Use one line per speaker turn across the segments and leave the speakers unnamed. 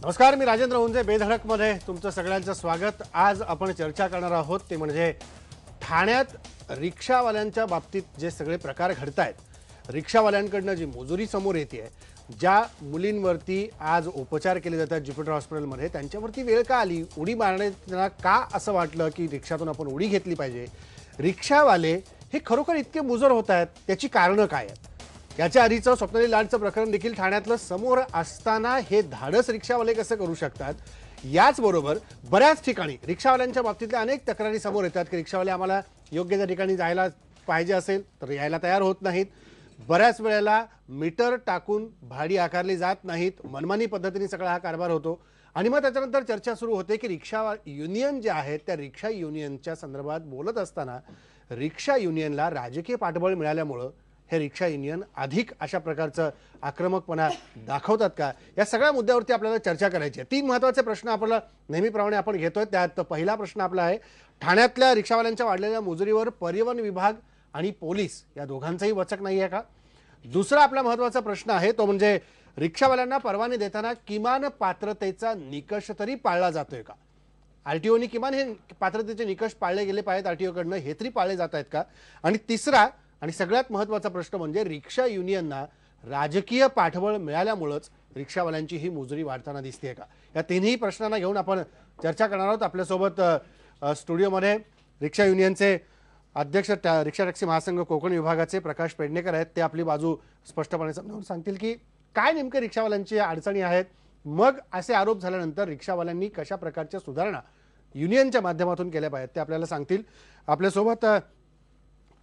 नमस्कार, मी राजेंद्र हुंजे. बेधडकमध्ये तुमचं सगळ्यांचं स्वागत. आज आपण चर्चा करणार आहोत ते म्हणजे ठाण्यात रिक्षावाल्यांच्या बाबतीत जे सगळे प्रकार घडत आहेत, रिक्षावाल्यांकडनं जी मुजुरी समोर येते, ज्या मुलींवरती आज उपचार केले जातात ज्युपिटर हॉस्पिटलमध्ये, त्यांच्यावरती वेळ का आली, उडी मारण्याला का असं वाटलं की रिक्षातून आपण उडी घेतली पाहिजे, रिक्षावाले हे खरोखर इतके मुजर होत आहेत, त्याची कारणं काय आहेत? याच्या आधीचं स्वप्नाली लाडचं प्रकरण देखील ठाण्यातलं समोर असताना हे धाडस रिक्षावाले कसं करू शकतात, याचबरोबर बऱ्याच ठिकाणी रिक्षावाल्यांच्या बाबतीतल्या अनेक तक्रारी समोर येतात की रिक्षावाले आम्हाला योग्य त्या ठिकाणी जायला पाहिजे असेल तर यायला तयार होत नाहीत, बऱ्याच वेळेला मीटर टाकून भाडी आकारली जात नाहीत, मनमानी पद्धतीने सगळा हा कारभार होतो. आणि मग त्याच्यानंतर चर्चा सुरू होते की रिक्षा युनियन जे आहेत त्या रिक्षा युनियनच्या संदर्भात बोलत असताना रिक्षा युनियनला राजकीय पाठबळ मिळाल्यामुळं हे रिक्षा युनियन अधिक अशा प्रकारचं आक्रमकपणा दाखवतात का, या सगळ्या मुद्द्यावरती आपल्याला चर्चा करायची आहे. 3 महत्त्वाचे प्रश्न आपल्याला नेहमीप्रमाणे आपण घेतोय. त्यात पहिला प्रश्न आपला आहे, ठाण्यातल्या रिक्षावाल्यांच्या वाढलेल्या मुजुरीवर परिवहन विभाग आणि पोलीस या दोघांचाही वचक नाही आहे का? दुसरा आपला महत्त्वाचा प्रश्न आहे तो म्हणजे रिक्षावाल्यांना परवाने देताना किमान पात्रतेचा निकष तरी पाळला जातोय का? आरटीओनी किमान हे पात्रतेचे निकष पाळले गेले पाहिजेत, आरटीओकडनं हे तरी पाळले जात आहेत का? आणि तिसरा आणि सगळ्यात महत्त्वाचा प्रश्न म्हणजे रिक्षा युनियनना राजकीय पाठबळ मिळाल्यामुळेच रिक्षावाल्यांची ही मुजुरी वाढताना दिसते का? या तिन्ही प्रश्नांना घेऊन आपण चर्चा करणार आहोत. आपल्यासोबत स्टुडिओमध्ये रिक्षा युनियनचे अध्यक्ष रिक्षा टॅक्सी महासंघ कोकण विभागाचे प्रकाश पेडणेकर आहेत. ते आपली बाजू स्पष्टपणे समजावून सांगतील की काय नेमके रिक्षावाल्यांची अडचणी आहेत, मग असे आरोप झाल्यानंतर रिक्षावाल्यांनी कशा प्रकारच्या सुधारणा युनियनच्या माध्यमातून केल्या पाहिजेत ते आपल्याला सांगतील. आपल्यासोबत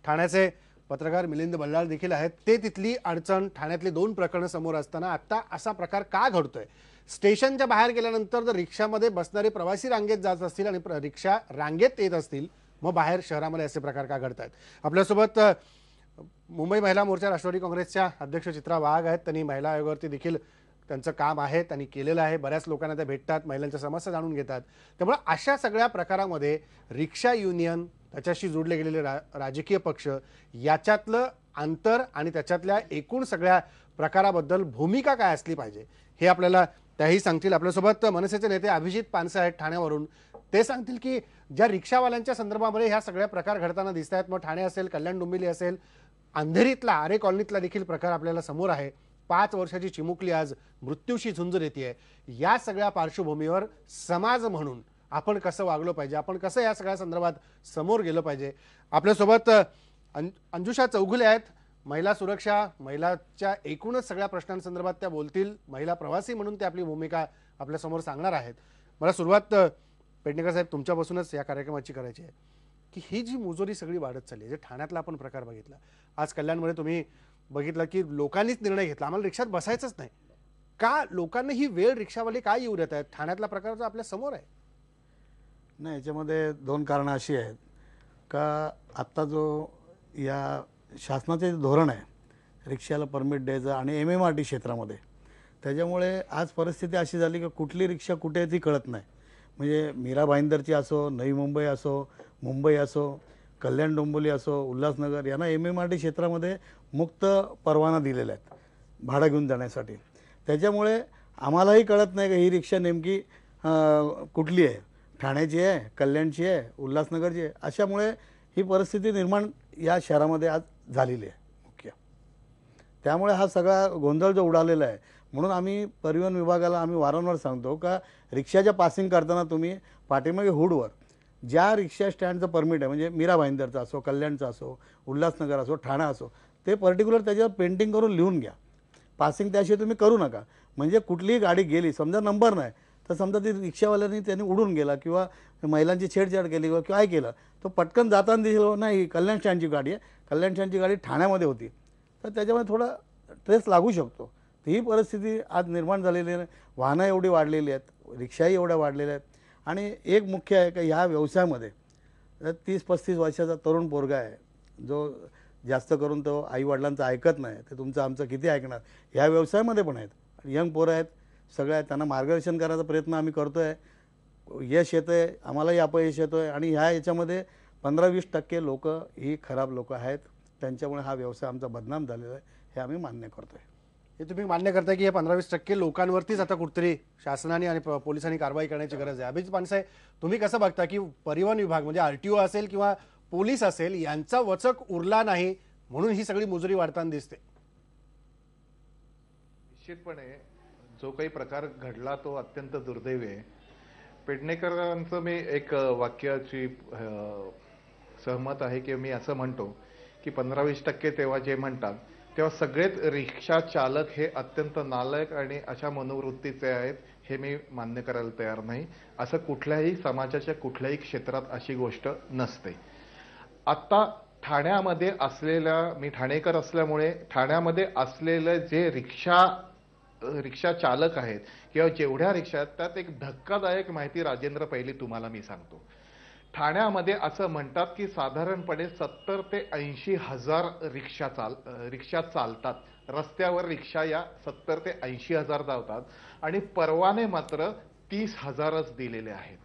ठाण्याचे पत्रकार मिलिंद बल्लाळ देखील आहेत. ते तिथली अडचण, ठाण्यातली 2 प्रकरणं समोर असताना आता असा प्रकार का घडतोय, स्टेशनच्या बाहेर गेल्यानंतर जर रिक्षामध्ये बसणारे प्रवासी रांगेत जात असतील आणि रिक्षा रांगेत येत असतील, मग बाहेर शहरामध्ये असे प्रकार का घडत आहेत? आपल्यासोबत मुंबई महिला मोर्चा राष्ट्रवादी काँग्रेसच्या अध्यक्ष चित्रा वाघ आहेत. त्यांनी महिला आयोगावरती देखील त्यांचं काम आहे, त्यांनी केलेलं आहे. बऱ्याच लोकांना त्या भेटतात, महिलांच्या समस्या जाणून घेतात. त्यामुळे अशा सगळ्या प्रकारामध्ये रिक्षा युनियन, त्याच्याशी जोडले गेलेले राजकीय पक्ष, याच्यातलं अंतर आणि त्याच्यातल्या एकूण सगळ्या प्रकाराबद्दल भूमिका काय असली पाहिजे हे आपल्याला त्याही सांगतील. आपल्यासोबत मनसेचे नेते अभिजित पानसे आहेत ठाण्यावरून. ते सांगतील की ज्या रिक्षावाल्यांच्या संदर्भामध्ये ह्या सगळ्या प्रकार घडताना दिसत आहेत, मग ठाणे असेल, कल्याण डोंबिवली असेल, अंधेरीतला आरे कॉलनीतला देखील प्रकार आपल्याला समोर आहे. 5 वर्षाची चिमुकली आज मृत्यूशी झुंज देते. या सगळ्या पार्श्वभूमीवर समाज म्हणून आपण कसं वागलो पाहिजे, आपण कसं या सगळ्या संदर्भात समोर गेलो पाहिजे? आपल्यासोबत अंजुषा चौगुले आहेत. महिला सुरक्षा, महिलाच्या एकूणच सगळ्या प्रश्नांसंदर्भात त्या बोलतील. महिला प्रवासी म्हणून ते आपली भूमिका आपल्यासमोर सांगणार आहेत. मला सुरुवात पेडणेकर साहेब तुमच्यापासूनच या कार्यक्रमाची करायची आहे की ही जी मुजोरी सगळी वाढत चालली आहे, जे ठाण्यातला आपण प्रकार बघितला, आज कल्याणमध्ये तुम्ही बघितलं की लोकांनीच निर्णय घेतला आम्हाला रिक्षात बसायचंच नाही का? लोकांना ही वेळ रिक्षावाले काय येऊ देत आहेत? ठाण्यातला प्रकार आपल्या समोर आहे.
नाही, याच्यामध्ये 2 कारणं अशी आहेत का आत्ता जो या शासनाचे धोरण आहे रिक्षाला परमिट द्यायचं आणि MMRT क्षेत्रामध्ये, त्याच्यामुळे आज परिस्थिती अशी झाली की कुठली रिक्षा कुठे आहे ती कळत नाही. म्हणजे मीरा भाईंदरची असो, नवी मुंबई असो, मुंबई असो, कल्याण डोंबिवली असो, उल्हासनगर, यांना MMRT क्षेत्रामध्ये मुक्त परवाना दिलेला आहे भाडं घेऊन जाण्यासाठी. त्याच्यामुळे आम्हालाही कळत नाही की ही रिक्षा नेमकी कुठली आहे, ठाण्याची आहे, कल्याणची आहे, उल्हासनगरची आहे. अशामुळे ही परिस्थिती निर्माण या शहरामध्ये आज झालेली आहे मुख्य. त्यामुळे हा सगळा गोंधळ जो उडालेला आहे, म्हणून आम्ही परिवहन विभागाला आम्ही वारंवार सांगतो का रिक्षाच्या पासिंग करताना तुम्ही पाठीमागे हुडवर ज्या रिक्षा स्टँडचं परमिट आहे, म्हणजे मीरा भाईंदरचा असो, कल्याणचा असो, उल्हासनगर असो, ठाणा असो, ते पर्टिक्युलर त्याच्यावर पेंटिंग करून लिहून घ्या. पासिंग त्याशिवाय तुम्ही करू नका. म्हणजे कुठलीही गाडी गेली, समजा नंबर नाही, तर समजा ती रिक्षावाल्यांनी त्यांनी उडून गेला किंवा महिलांची छेडछाड केली किंवा काय केलं, तो पटकन जाताना दिसलं नाही कल्याण स्टँडची गाडी आहे, कल्याण स्टँडची गाडी ठाण्यामध्ये होती, तर त्याच्यामुळे थोडा ट्रेस लागू शकतो. तर ही परिस्थिती आज निर्माण झालेली आहे. वाहनं एवढी वाढलेली आहेत, रिक्षाही एवढ्या वाढलेल्या आहेत. आणि एक मुख्य आहे की ह्या व्यवसायामध्ये 30-35 वर्षाचा तरुण पोरगा आहे जो जास्त करून तो आईवडिलांचं ऐकत नाही, ते तुमचं आमचं किती ऐकणार. ह्या व्यवसायामध्ये पण आहेत, यंग पोरं आहेत, सगळ्या त्यांना मार्गदर्शन करायचा प्रयत्न आम्ही करतो आहे. यश येतं आहे, आम्हालाही अपयश येतो आहे. आणि ह्या याच्यामध्ये 15-20% लोक ही खराब लोक आहेत, त्यांच्यामुळे हा व्यवसाय आमचा बदनाम झालेला आहे, हे आम्ही मान्य करतो आहे.
हे तुम्ही मान्य करताय की हे 15-20% लोकांवरतीच आता कुठतरी शासनाने आणि पोलिसांनी कारवाई करण्याची गरज आहे. अभिजित पानसरे, तुम्ही कसं बघता की परिवहन विभाग म्हणजे आरटीओ असेल किंवा पोलीस असेल यांचा वचक उरला नाही म्हणून ही सगळी मुजरी वाढताना दिसते?
निश्चितपणे जो काही प्रकार घडला तो अत्यंत दुर्दैवी आहे. पेडणेकरांचं मी एक वाक्याची सहमत आहे की मी असं म्हणतो की 15-20% तेव्हा जे म्हणतात तेव्हा सगळेच रिक्षा चालक हे अत्यंत नालायक आणि अशा मनोवृत्तीचे आहेत हे मी मान्य करायला तयार नाही. असं कुठल्याही समाजाच्या कुठल्याही क्षेत्रात अशी गोष्ट नसते. आता ठाण्यामध्ये असलेल्या, मी ठाणेकर असल्यामुळे ठाण्यामध्ये असलेले जे रिक्षा चालक आहेत किंवा जेवढ्या रिक्षा आहेत त्यात एक धक्कादायक माहिती राजेंद्र पहिली तुम्हाला मी सांगतो. ठाण्यामध्ये असं म्हणतात की साधारणपणे 70 ते 80 हजार रिक्षा चालतात. रस्त्यावर रिक्षा या 70 ते 80 हजार धावतात आणि परवाने मात्र 30,000च दिलेले आहेत.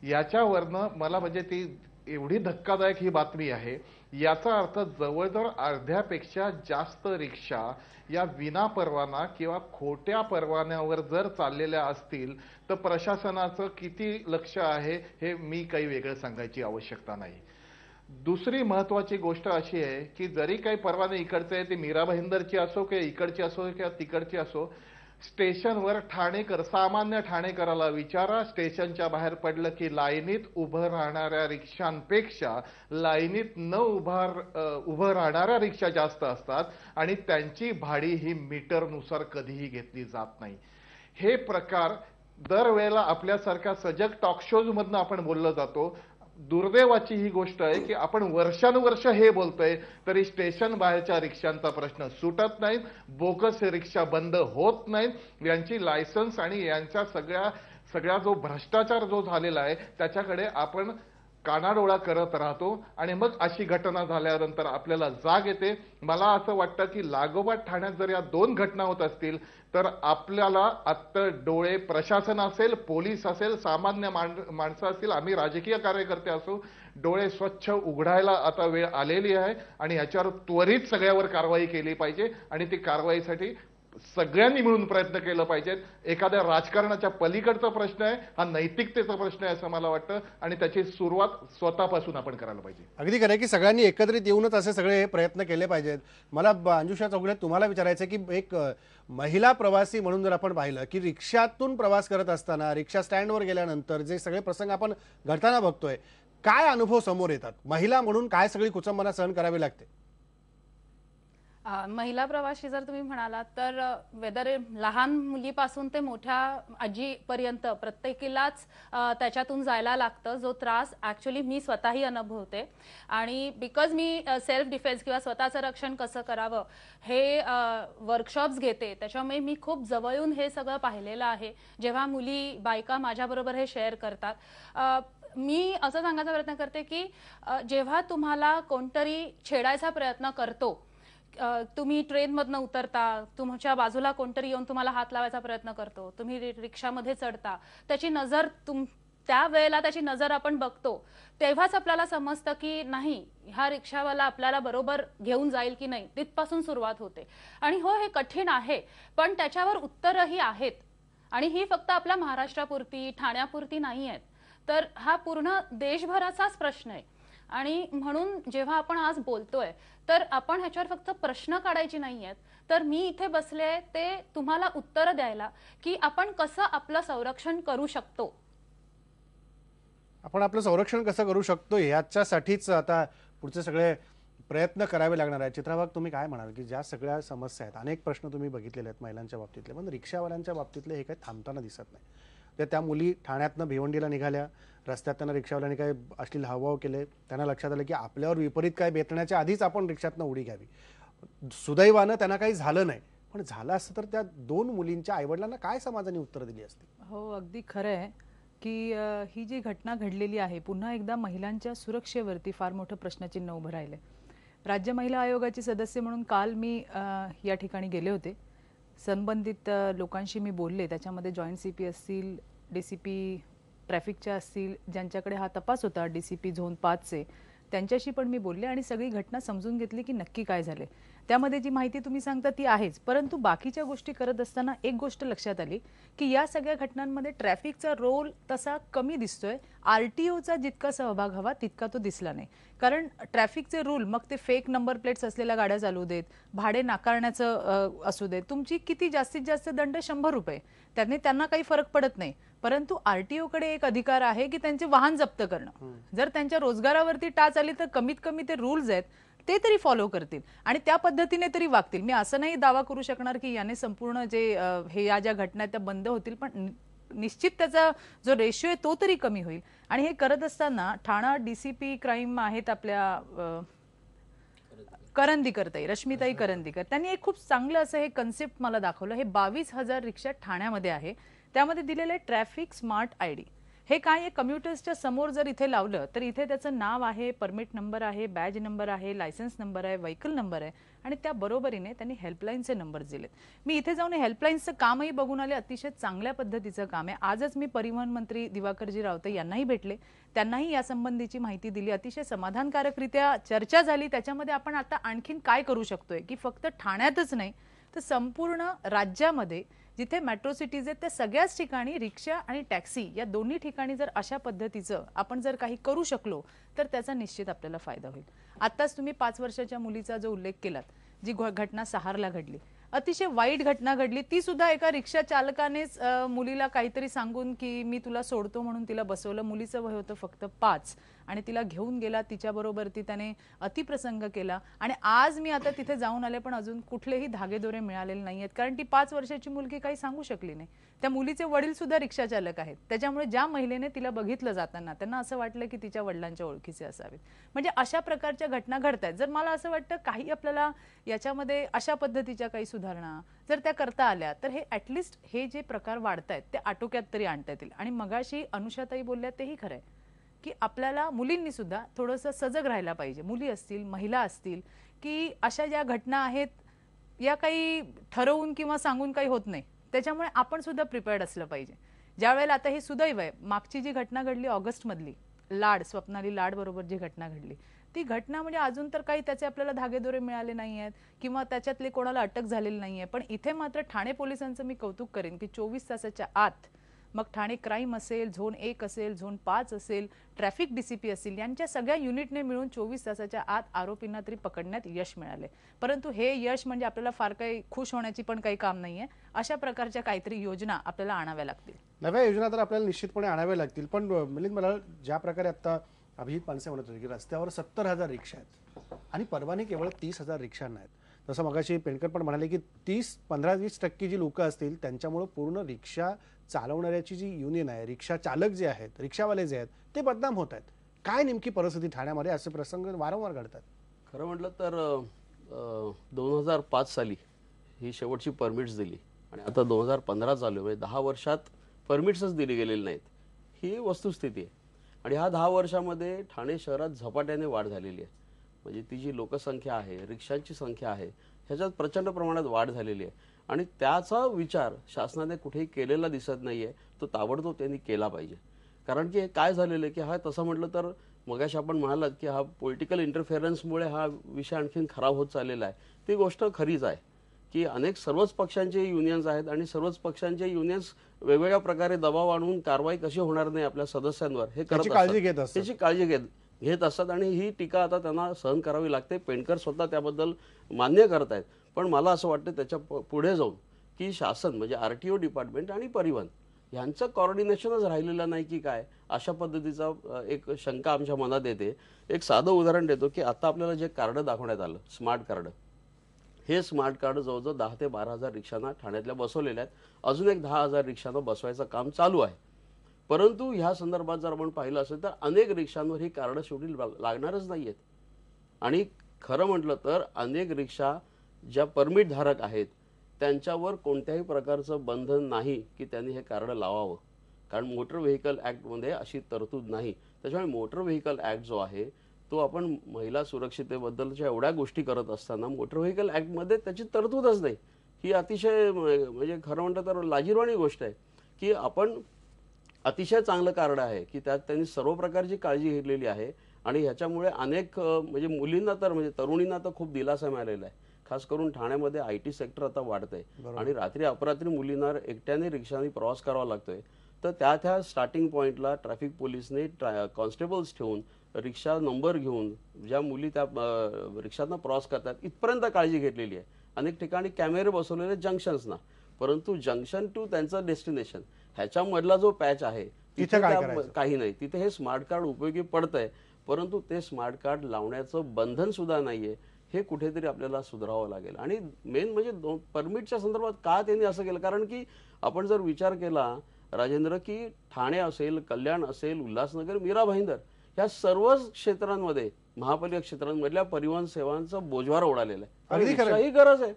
याच्यावरनं मला म्हणजे ती एवढी धक्कादायक ही बातमी आहे. याचा अर्थ जवळजवळ अर्ध्यापेक्षा जास्त रिक्षा या विना परवाना किंवा खोट्या परवान्यावर जर चाललेल्या असतील तर प्रशासनाचं किती लक्ष आहे हे मी काही वेगळं सांगायची आवश्यकता नाही. दुसरी महत्वाची गोष्ट अशी आहे की जरी काही परवाने इकडचे आहे, ती मीरा भाईंदरची असो किंवा इकडची असो किंवा तिकडची असो, स्टेशनवर ठाणेकर, सामान्य ठाणेकराला विचारा, स्टेशनच्या बाहेर पडलं की लाईनीत उभं राहणाऱ्या रिक्षांपेक्षा लाईनीत न उभं राहणाऱ्या रिक्षा जास्त असतात आणि त्यांची भाडी ही मीटरनुसार कधीही घेतली जात नाही. हे प्रकार दरवेळेला आपल्यासारख्या सजग टॉक शोज मधनं आपण बोललं जातो. दुर्दैवाची ही गोष्ट आहे की आपण वर्षानुवर्ष हे बोलतोय तरी स्टेशन बाहेरच्या रिक्षांचा प्रश्न सुटत नाही, बोगस रिक्षा बंद होत नाहीत. यांची लायसन्स आणि यांच्या सगळ्या जो भ्रष्टाचार जो झालेला आहे त्याच्याकडे आपण कानाडोळा करत राहतो आणि मग अशी घटना झाल्यानंतर आपल्याला जाग येते. मला असं वाटतं की लागोपाठ ठाण्यात जर या 2 घटना होत असतील तर आपल्याला आता डोळे, प्रशासन असेल, पोलीस असेल, सामान्य माणसं असतील, आम्ही राजकीय कार्यकर्ते असो, डोळे स्वच्छ उघडायला आता वेळ आलेली आहे आणि याच्यावर त्वरित सगळ्यावर कारवाई केली पाहिजे आणि ती कारवाईसाठी सगळ्यांनी मिळून प्रयत्न केला पाहिजेत. एखाद्या राजकारणाच्या पलीकडचा प्रश्न आहे, हा नैतिकतेचा प्रश्न आहे असं मला वाटतं आणि त्याची सुरुवात स्वतःपासून आपण करायला पाहिजे.
अगदी खरं आहे की सगळ्यांनी एकत्रित येऊनच असे सगळे प्रयत्न केले पाहिजेत. मला अंजुषा चौगुले तुम्हाला विचारायचं आहे की एक महिला प्रवासी म्हणून जर आपण पाहिलं की रिक्षातून प्रवास करत असताना रिक्षा स्टँडवर गेल्यानंतर जे सगळे प्रसंग आपण घडताना बघतोय, काय अनुभव समोर येतात? महिला म्हणून काय सगळी कुचंबना सहन करावी लागते?
महिला प्रवासी जर तुम्ही म्हणालात तर वेदर लहान मुलीपासून ते मोठ्या आजीपर्यंत प्रत्येकीलाच त्याच्यातून जायला लागतं. जो त्रास ॲक्च्युली मी स्वतःही अनुभवते आणि बिकॉज मी सेल्फ डिफेन्स किंवा स्वतःचं रक्षण कसं करावं हे वर्कशॉप्स घेते, त्याच्यामुळे मी खूप जवळून हे सगळं पाहिलेलं आहे. जेव्हा मुली, बायका माझ्याबरोबर हे शेअर करतात, मी असं सांगायचा प्रयत्न करते की जेव्हा तुम्हाला कोणतरी छेडायचा प्रयत्न करतो, तुम्ही ट्रेनमधनं उतरता, तुमच्या बाजूला कोणतरी येऊन तुम्हाला हात लावायचा प्रयत्न करतो, तुम्ही रिक्षामध्ये चढता, त्याची नजर त्या वेळेला त्याची नजर आपण बघतो, तेव्हाच आपल्याला समजतं की नाही हा रिक्षावाला आपल्याला बरोबर घेऊन जाईल की नाही. तिथपासून सुरुवात होते आणि हो, हे कठीण आहे पण त्याच्यावर उत्तरही आहेत आणि ही फक्त आपल्या महाराष्ट्रापुरती, ठाण्यापुरती नाही आहेत, तर हा पूर्ण देशभराचाच प्रश्न आहे. आणि म्हणून जेव्हा आपण आज बोलतोय तर आपण ह्याच्यावर फक्त प्रश्न काढायचे नाही आहेत, तर मी इथे बसले ते तुम्हाला उत्तर द्यायला की आपण कसं आपलं संरक्षण करू शकतो.
आपण आपलं संरक्षण कसं करू शकतो याच्यासाठीच आता पुढचे सगळे प्रयत्न करावे लागणार आहे. चित्राबाग, तुम्ही काय म्हणाल की ज्या सगळ्या समस्या आहेत, अनेक प्रश्न तुम्ही बघितलेले आहेत महिलांच्या बाबतीतले, पण रिक्षावाल्यांच्या बाबतीतले हे काही थांबताना दिसत नाही. त्या मुली ठाण्यातनं भिवंडीला निघाल्या, रस्त्यात त्यांना रिक्षावाल्यांनी काही अश्लील हावभाव केले, त्यांना लक्षात आलं की आपल्यावर विपरीत काय बेतण्याच्या आधीच आपण रिक्षातनं उडी घ्यावी. सुदैवानं त्यांना काही झालं नाही, पण झालं असतं तर त्या 2 मुलींच्या आईवडिलांना काय समाजाने उत्तर दिली असती?
हो, अगदी खरं आहे की ही जी घटना घडलेली आहे पुन्हा एकदा महिलांच्या सुरक्षेवरती फार मोठं प्रश्नचिन्ह उभं राहिलं. राज्य महिला आयोगाची सदस्य म्हणून काल मी या ठिकाणी गेले होते. संबंधित लोकांशी मी बोलले, त्याच्यामध्ये जॉईंट CP असतील, DCP ट्रॅफिकच्या असतील, ज्यांच्याकडे हा तपास होता DCP झोन 5चे, त्यांच्याशी पण मी बोलले आणि सगळी घटना समजून घेतली की नक्की काय झाले. त्यामध्ये जी माहिती तुम्ही सांगता ती आहेच, परंतु बाकीच्या गोष्टी करत असताना एक गोष्ट लक्षात आली की या सगळ्या घटनांमध्ये ट्रॅफिकचा रोल तसा कमी दिसतोय. आरटीओचा जितका सहभाग हवा तितका तो दिसला नाही. कारण ट्रॅफिकचे रूल, मग ते फेक नंबर प्लेट्स असलेल्या गाड्या चालू देत, भाडे नाकारण्याचं असू देत, तुमची किती जास्तीत जास्त दंड 100 रुपये, त्याने त्यांना काही फरक पडत नाही. परंतु आरटीओ कडे एक अधिकार आहे की त्यांचे वाहन जप्त करणं. जर त्यांच्या रोजगारावरती टाच आली तर कमीत कमी ते रूल्स आहेत ते तरी फॉलो करतील आणि त्या पद्धतीने तरी वागतील. मी असं नाही दावा करू शकणार की याने संपूर्ण जे हे या ज्या घटना त्या बंद होतील, पण निश्चित त्याचा जो रेशिओ आहे तो तरी कमी होईल. आणि हे करत असताना ठाणा डीसीपी क्राईम आहेत आपल्या करंदीकर ताई, रश्मिताई करंदीकर, त्यांनी एक खूप चांगलं असं हे कन्सेप्ट मला दाखवलं. हे 22,000 रिक्षा ठाण्यामध्ये आहे, त्यामध्ये दिलेलं आहे ट्रॅफिक स्मार्ट आयडी. हे काय आहे, कम्प्युटर्सच्या समोर जर इथे लावलं तर इथे त्याचं नाव आहे, परमिट नंबर आहे, बॅज नंबर आहे, लायसन्स नंबर आहे, व्हेकल नंबर आहे आणि त्या बरोबरीने त्यांनी हेल्पलाईनचे नंबर दिलेत. मी इथे जाऊन हेल्पलाईनचं कामही बघून आले, अतिशय चांगल्या पद्धतीचं काम आहे. आजच मी परिवहन मंत्री दिवाकरजी रावते यांनाही भेटले, त्यांनाही या संबंधीची माहिती दिली. अतिशय समाधानकारकरित्या चर्चा झाली. त्याच्यामध्ये आपण आता आणखीन काय करू शकतोय की फक्त ठाण्यातच नाही तर संपूर्ण राज्यामध्ये जिथे मेट्रो सिटीज आहेत त्या सगळ्याच ठिकाणी रिक्षा आणि टॅक्सी या दोन्ही ठिकाणी जर अशा पद्धतीचं आपण जर काही करू शकलो तर त्याचा निश्चित आपल्याला फायदा होईल. आत्ताच तुम्ही 5 वर्षाच्या मुलीचा जो उल्लेख केलात, जी घटना सहारला घडली, अतिशय वाईट घटना घडली. ती सुद्धा एका रिक्षा चालकानेच मुलीला काहीतरी सांगून की मी तुला सोडतो म्हणून तिला बसवलं. मुलीचं वय होतं फक्त 5 आणि तिला घेऊन गेला, तिच्याबरोबर ती त्याने अतिप्रसंग केला. आणि आज मी आता तिथे जाऊन आले पण अजून कुठलेही धागेदोरे मिळालेले नाहीयेत, कारण ती 5 वर्षाची मुलगी काही सांगू शकली नाही. त्या मुलीचे वडील सुद्धा रिक्षा चालक आहेत, त्याच्यामुळे ज्या महिलेने तिला बघितलं जाताना त्यांना असं वाटलं की तिच्या वडिलांच्या ओळखीचे असावेत. म्हणजे अशा प्रकारच्या घटना घडतायत. जर मला असं वाटतं काही आपल्याला याच्यामध्ये अशा पद्धतीच्या काही सुधारणा जर त्या करता आल्या तर हे ऍटलिस्ट हे जे प्रकार वाढतायत ते आटोक्यात तरी आणता येतील. आणि मगाशी अनुषाताई बोलल्या तेही खरंय की आपल्याला मुलींनी सुद्धा थोडंसं सजग राहायला पाहिजे. मुली असतील, महिला असतील, की अशा ज्या घटना आहेत या काही ठरवून किंवा सांगून काही होत नाही, त्याच्यामुळे आपण सुद्धा प्रिपेअर्ड असलं पाहिजे. ज्या वेळेला आता हे सुदैव आहे, मागची जी घटना घडली ऑगस्ट मधली लाड, स्वप्नाली लाड बरोबर जी घटना घडली, ती घटना म्हणजे अजून तर काही त्याचे आपल्याला धागेदोरे मिळाले नाही आहेत किंवा त्याच्यातले कोणाला अटक झालेली नाहीये. पण इथे मात्र ठाणे पोलिसांचं मी कौतुक करेन की 24 तासाच्या आत, मग ठाणे क्राईम असेल, झोन 1 असेल, झोन 5 असेल, ट्रॅफिक डीसीपी असेल, यांच्या सगळ्या युनिटने मिळून 24 तासाच्या आत आरोपींना तरी पकडण्यात यश मिळाले. परंतु हे यश म्हणजे आपल्याला फार काही खुश होण्याची पण काही काम नाहीये. अशा प्रकारच्या काहीतरी योजना आपल्याला आणाव्या लागतील.
नव्या योजना तर आपल्याला निश्चितपणे आणाव्या लागतील. पण मिलिंद, मला ज्या प्रकारे आता अभिजित पानसे म्हणत होते की रस्त्यावर 70,000 रिक्षा आहेत आणि परवाने केवळ 30,000 रिक्षांना आहेत, तसं मगाशी पेंडकर पण म्हणाले की 15-20% जी लोक असतील त्यांच्यामुळे पूर्ण रिक्षा चालवणाऱ्याची जी युनियन आहे, रिक्षा चालक जे आहेत, रिक्षावाले जे आहेत, ते बदनाम होत आहेत. काय नेमकी परिस्थिती ठाण्यामध्ये? असे प्रसंग वारंवार घडतात.
खरं म्हटलं तर 2005 साली ही शेवटची परमिट्स दिली आणि आता 2015 चालू आहे, 10 वर्षात परमिट्सच दिली गेलेली नाहीत. ही वस्तुस्थिती आहे. आणि ह्या 10 वर्षामध्ये ठाणे शहरात झपाट्याने वाढ झालेली आहे. म्हणजे ती जी लोकसंख्या आहे, रिक्षांची संख्या आहे, ह्याच्यात प्रचंड प्रमाणात वाढ झालेली आहे. आणि त्याचा विचार शासनाने कुठेही केलेला दिसत नाहीये. तो ताबडतोब त्यांनी केला पाहिजे. कारण की काय झालेलं आहे की हा तसं म्हटलं तर मगाशी आपण म्हणालात की हा पॉलिटिकल इंटरफेरन्समुळे हा विषय आणखीन खराब होत चाललेला आहे. ती गोष्ट खरीच आहे की सर्वच पक्षांचे युनियन्स आहेत आणि सर्वच पक्षांचे युनियन्स वेगवेगळ्या प्रकारे दबाव आणून कारवाई कशी होणार नाही आपल्या सदस्यांवर हे करत असतात, त्याची काळजी घेत असतात. आणि ही टीका आता त्यांना सहन करावी लागते. पेंडकर स्वतः त्याबद्दल मान्य करत आहेत. पण मला असं वाटतं त्याच्या पुढे जाऊन की शासन म्हणजे आरटीओ डिपार्टमेंट आणि परिवहन यांचं कॉर्डिनेशनच राहिलेलं नाही की काय, अशा पद्धतीचा एक शंका आमच्या मनात येते. एक साधं उदाहरण देतो की आता आपल्याला जे कार्ड दाखवण्यात आलं, स्मार्ट कार्ड, हे स्मार्ट कार्ड जवळजवळ 10,000 ते 12,000 रिक्षांना ठाण्यातल्या बसवलेल्या आहेत. अजून एक 10,000 रिक्षांना बसवायचं काम चालू आहे. परंतु ह्या संदर्भात जर आपण पाहिलं असेल तर अनेक रिक्षांवर ही कार्ड शेवटी लागणारच नाहीयेत. आणि खरं म्हटलं तर अनेक रिक्षा ज्या परमिट धारक आहेत त्यांच्यावर कोणत्याही प्रकारचं बंधन नाही की त्यांनी हे कार्ड लावावं, कारण मोटर व्हेकल ॲक्टमध्ये अशी तरतूद नाही. त्याच्यामुळे मोटर व्हेकल ॲक्ट जो आहे तो आपण महिला सुरक्षितेबद्दलच्या एवढ्या गोष्टी करत असताना मोटर व्हेकल ॲक्टमध्ये त्याची तरतूदच नाही. ही अतिशय म्हणजे खरं म्हटलं तर लाजिरवाणी गोष्ट आहे की आपण अतिशय चांगलं कार्ड आहे की त्यात त्यांनी सर्व प्रकारची काळजी घेतलेली आहे. आणि ह्याच्यामुळे अनेक म्हणजे मुलींना तर म्हणजे तरुणींना तर खूप दिलासा मिळालेला आहे. खास करून ठाण्यामध्ये IT सेक्टर आता वाढतंय आणि रात्री अपरात्री मुलींना एकट्याने रिक्षाने प्रवास करावा लागतोय. तर त्या स्टार्टिंग पॉइंटला ट्रॅफिक पोलिसने कॉन्स्टेबल्स ठेवून रिक्षा नंबर घेऊन ज्या मुली त्या रिक्षातनं प्रवास करतात इथपर्यंत काळजी घेतलेली आहे. अनेक ठिकाणी कॅमेरे बसवलेले जंक्शन्सना, परंतु जंक्शन टू त्यांचं डेस्टिनेशन ह्याच्यामधला जो पॅच आहे तिथे काही नाही. तिथे हे स्मार्ट कार्ड उपयोगी पडतंय, परंतु ते स्मार्ट कार्ड लावण्याचं बंधन सुद्धा नाहीये. हे कुठेतरी आपल्याला सुधारावं लागेल. आणि मेन म्हणजे परमिटच्या संदर्भात का त्यांनी असं केलं, कारण की आपण जर विचार केला राजेंद्र की ठाणे असेल, कल्याण असेल, उल्हासनगर, मीरा भाईंदर ह्या सर्वच क्षेत्रांमध्ये महापालिका क्षेत्रांमधल्या परिवहन सेवांचा बोजवारा उडालेला आहे. रिक्षाही गरज आहे.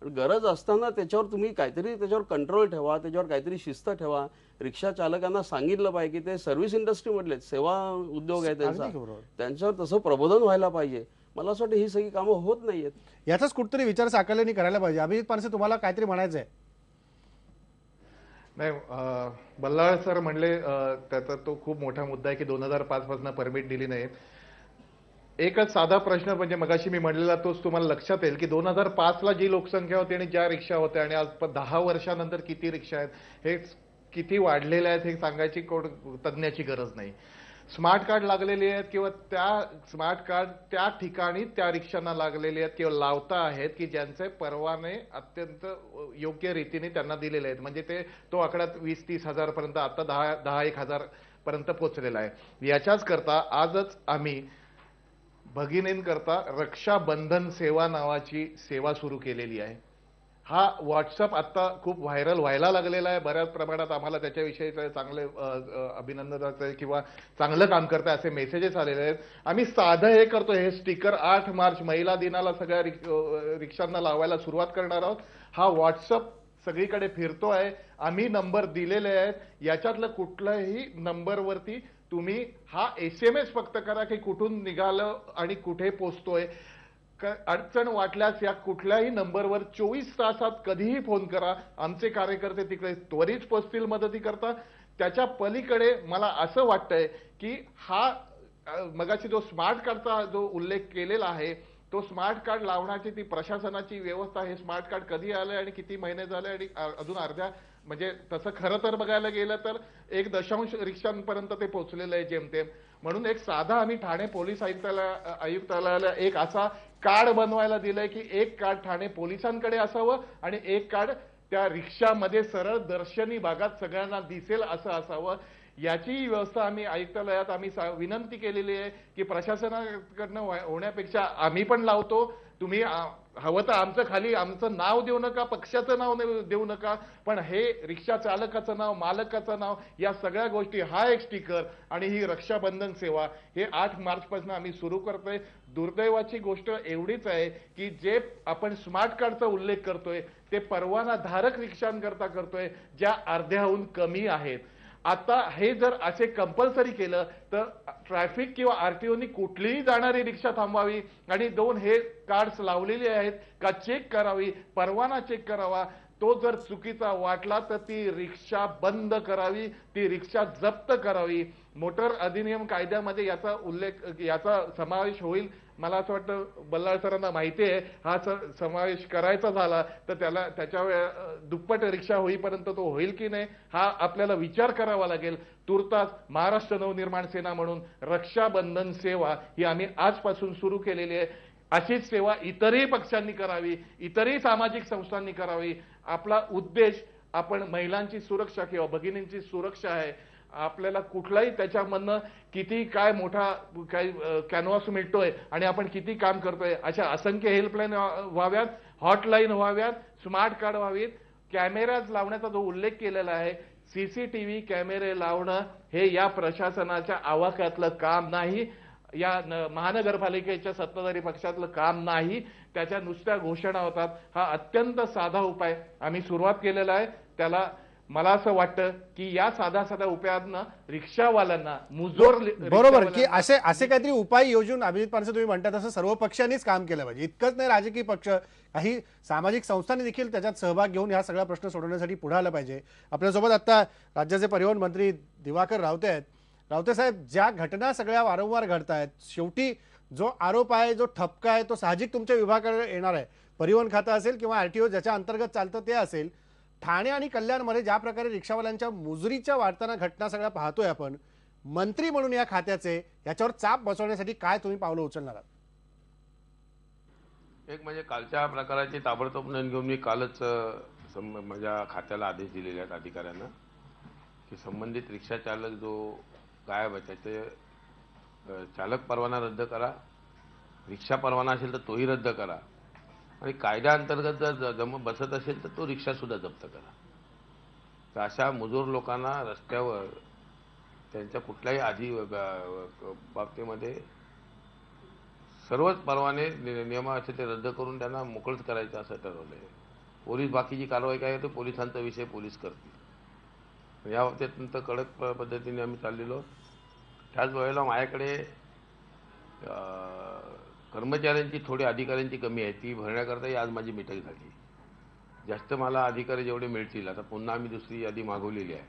गरज असताना त्याच्यावर तुम्ही काहीतरी त्याच्यावर कंट्रोल ठेवा, त्याच्यावर काहीतरी शिस्त ठेवा. रिक्षा चालकांना सांगितलं पाहिजे की ते सर्व्हिस इंडस्ट्रीमधले सेवा उद्योग आहे त्यांच्यावर तसं प्रबोधन व्हायला पाहिजे. मला असं वाटतं ही सगळी कामं होत नाहीयेत.
याचाच कुठतरी विचार साकल्याने करायला पाहिजे. अभिजित पानसे, तुम्हाला काहीतरी म्हणायचं आहे?
नाही, बल्लाळ सर म्हणले त्याचा तो खूप मोठा मुद्दा आहे की 2005 पासून परमिट दिली नाहीत. एकच साधा प्रश्न म्हणजे मगाशी मी म्हणलेला तोच तुम्हाला लक्षात येईल की 2005 ला जी लोकसंख्या होती आणि ज्या रिक्षा होत्या आणि आज 10 वर्षानंतर किती रिक्षा आहेत, हे किती वाढलेल्या आहेत हे सांगायची तज्ञाची गरज नाही. स्मार्ट कार्ड लागलेली आहेत किंवा त्या स्मार्ट कार्ड त्या ठिकाणी त्या रिक्षांना लागलेले आहेत किंवा लावता आहेत की ज्यांचे परवाने अत्यंत योग्य रीतीने त्यांना दिलेले आहेत. म्हणजे तो आकडा 20-30 हजार पर्यंत आता 10-1 हजार पर्यंत पोहोचलेला आहे. याच्याच करता आजच आम्ही भगिनींकरता रक्षाबंधन सेवा नावाची सेवा सुरू केलेली आहे. हा व्हॉट्सअप आता खूप व्हायरल व्हायला लागलेला आहे. बऱ्याच प्रमाणात आम्हाला त्याच्याविषयी चांगले अभिनंदनाचे किंवा चांगलं काम करताय असे मेसेजेस आलेले आहेत. आम्ही साधं हे करतो, हे स्टिकर 8 मार्च महिला दिनाला सगळ्या रिक्षांना लावायला सुरुवात करणार आहोत. हा व्हॉट्सअप सगळीकडे फिरतो आहे. आम्ही नंबर दिलेले आहेत. याच्यातलं कुठल्याही नंबरवरती तुम्ही हा SMS फक्त करा की कुठून निघालं आणि कुठे पोहोचतोय. अडचण वाटल्यास या कुठल्याही नंबरवर 24 तासात कधीही फोन करा. आमचे कार्यकर्ते तिकडे त्वरित पोहोचतील मदती करता. त्याच्या पलीकडे मला असं वाटतंय की हा मगाशी जो स्मार्ट कार्डचा जो उल्लेख केलेला आहे तो स्मार्ट कार्ड लावण्याची ती प्रशासनाची व्यवस्था, हे स्मार्ट कार्ड कधी आलंय आणि किती महिने झाले आणि अजून अर्ध्या म्हणजे तसं खरं तर बघायला गेलं तर 1 रिक्षांपर्यंत ते पोहोचलेलं आहे जेमतेम. म्हणून एक साधा आम्ही ठाणे पोलीस आयुक्तालयाला एक असा कार्ड बनवायला दिलंय की एक कार्ड ठाणे पोलिसांकडे असावं आणि एक कार्ड त्या रिक्षामध्ये सरळ दर्शनी भागात सगळ्यांना दिसेल असं असावं. याची व्यवस्था आम्ही आयुक्तालयात आम्ही विनंती केलेली आहे की प्रशासनाकडनं होण्यापेक्षा आम्ही पण लावतो. तुम्ही हवं तर आमचं खाली आमचं नाव देऊ नका, पक्षाचं नाव देऊ नका, पण हे रिक्षा चालकाचं नाव, मालकाचं नाव, या सगळ्या गोष्टी, हा एक स्टिकर आणि ही रक्षाबंधन सेवा हे 8 मार्च पासून आम्ही सुरू करतोय. दुर्दैवाची गोष्ट एवढीच आहे की जे आपण स्मार्ट कार्डचा उल्लेख करतोय ते परवाना धारक रिक्षांकरता करतोय ज्या अर्ध्याहून कमी आहेत. आता हे जर असे कंपल्सरी केलं तर ट्रॅफिक किंवा RTOनी कुठलीही जाणारी रिक्षा थांबवावी आणि 2 हे कार्ड्स लावलेले आहेत का चेक करावी, परवाना चेक करावा. तो जर चुकीचा वाटला तर ती रिक्षा बंद करावी, ती रिक्षा जप्त करावी. मोटर अधिनियम कायद्यामध्ये याचा समावेश होईल. मला असं वाटतं बल्लाळ सरांना माहिती आहे, हा समावेश करायचा झाला तर त्याच्या दुप्पट रिक्षा होईपर्यंत तो होईल की नाही हा आपल्याला विचार करावा लागेल. तुर्तास महाराष्ट्र नवनिर्माण सेना म्हणून रक्षाबंधन सेवा ही आम्ही आजपासून सुरू केलेली आहे. अशीच सेवा इतरही पक्षांनी करावी, इतरही सामाजिक संस्थांनी करावी. आपला उद्देश आपण महिलांची सुरक्षा किंवा भगिनींची सुरक्षा आहे. आपल्याला कुठलाही त्याच्यामधनं किती काय मोठा काही कॅनव्हास मिळतोय आणि आपण किती काम करतोय अशा असंख्य हेल्पलाईन व्हाव्यात, हॉटलाईन व्हाव्यात, स्मार्ट कार्ड व्हावीत. कॅमेराज लावण्याचा जो उल्लेख केलेला आहे, CCTV कॅमेरे लावणं हे या प्रशासनाच्या आवाक्यातलं काम नाही, या महानगरपालिकेच्या सत्ताधारी पक्षातलं काम नाही. त्याच्या नुसत्या घोषणा होतात. हा अत्यंत साधा उपाय आम्ही सुरुवात केलेला आहे. त्याला मला असं वाटतं की या साध्या उपायांना रिक्षावाल्यांना मुजोर
बरोबर की असे काहीतरी उपाय योजून अभिजित पानसे तुम्ही म्हणता तसं सर्व पक्षांनीच काम केलं पाहिजे. इतकंच नाही, राजकीय पक्ष काही सामाजिक संस्थांनी देखील त्याच्यात सहभाग घेऊन हा सगळा प्रश्न सोडवण्यासाठी पुढे आला पाहिजे. आपल्यासोबत आता राज्याचे परिवहन मंत्री दिवाकर रावते आहेत. रावते साहेब, ज्या घटना सगळ्या वारंवार घडत आहेत, शेवटी जो आरोप आहे, जो ठपका आहे, तो साहजिक तुमच्या विभागाकडे येणार आहे. परिवहन खातं असेल किंवा आरटीओ ज्याच्या अंतर्गत चालतं ते असेल. ठाणे आणि कल्याणमध्ये ज्या प्रकारे रिक्षावाल्यांच्या मुजरीच्या वाढताना घटना सगळ्या पाहतोय आपण, मंत्री म्हणून या खात्याचे याच्यावर चाप बसवण्यासाठी काय तुम्ही पावलं उचलणार आहात?
एक म्हणजे कालच्या प्रकाराची ताबडतोब नोंद घेऊन मी कालच माझ्या खात्याला आदेश दिलेले आहेत अधिकाऱ्यांना की संबंधित रिक्षा चालक जो गायब आहे त्याचे चालक परवाना रद्द करा, रिक्षा परवाना असेल तर तोही रद्द करा आणि कायद्याअंतर्गत जर बसत असेल तर तो रिक्षासुद्धा जप्त करा. तर अशा मजूर लोकांना रस्त्यावर त्यांच्या कुठल्याही बाबतीमध्ये सर्वच परवाने नियम असे ते रद्द करून त्यांना मोकळच करायचं असं ठरवलं आहे. पोलीस बाकीची कारवाई काय होते पोलिसांचा विषय पोलीस करतील. या बाबतीत नंतर कडक पद्धतीने आम्ही चाललेलो. त्याच वेळेला माझ्याकडे कर्मचाऱ्यांची थोडी अधिकाऱ्यांची कमी आहे, ती भरण्याकरताही आज माझी मीटिंग झाली. जास्त मला अधिकारी जेवढे मिळतील, आता पुन्हा आम्ही दुसरी यादी मागवलेली आहे.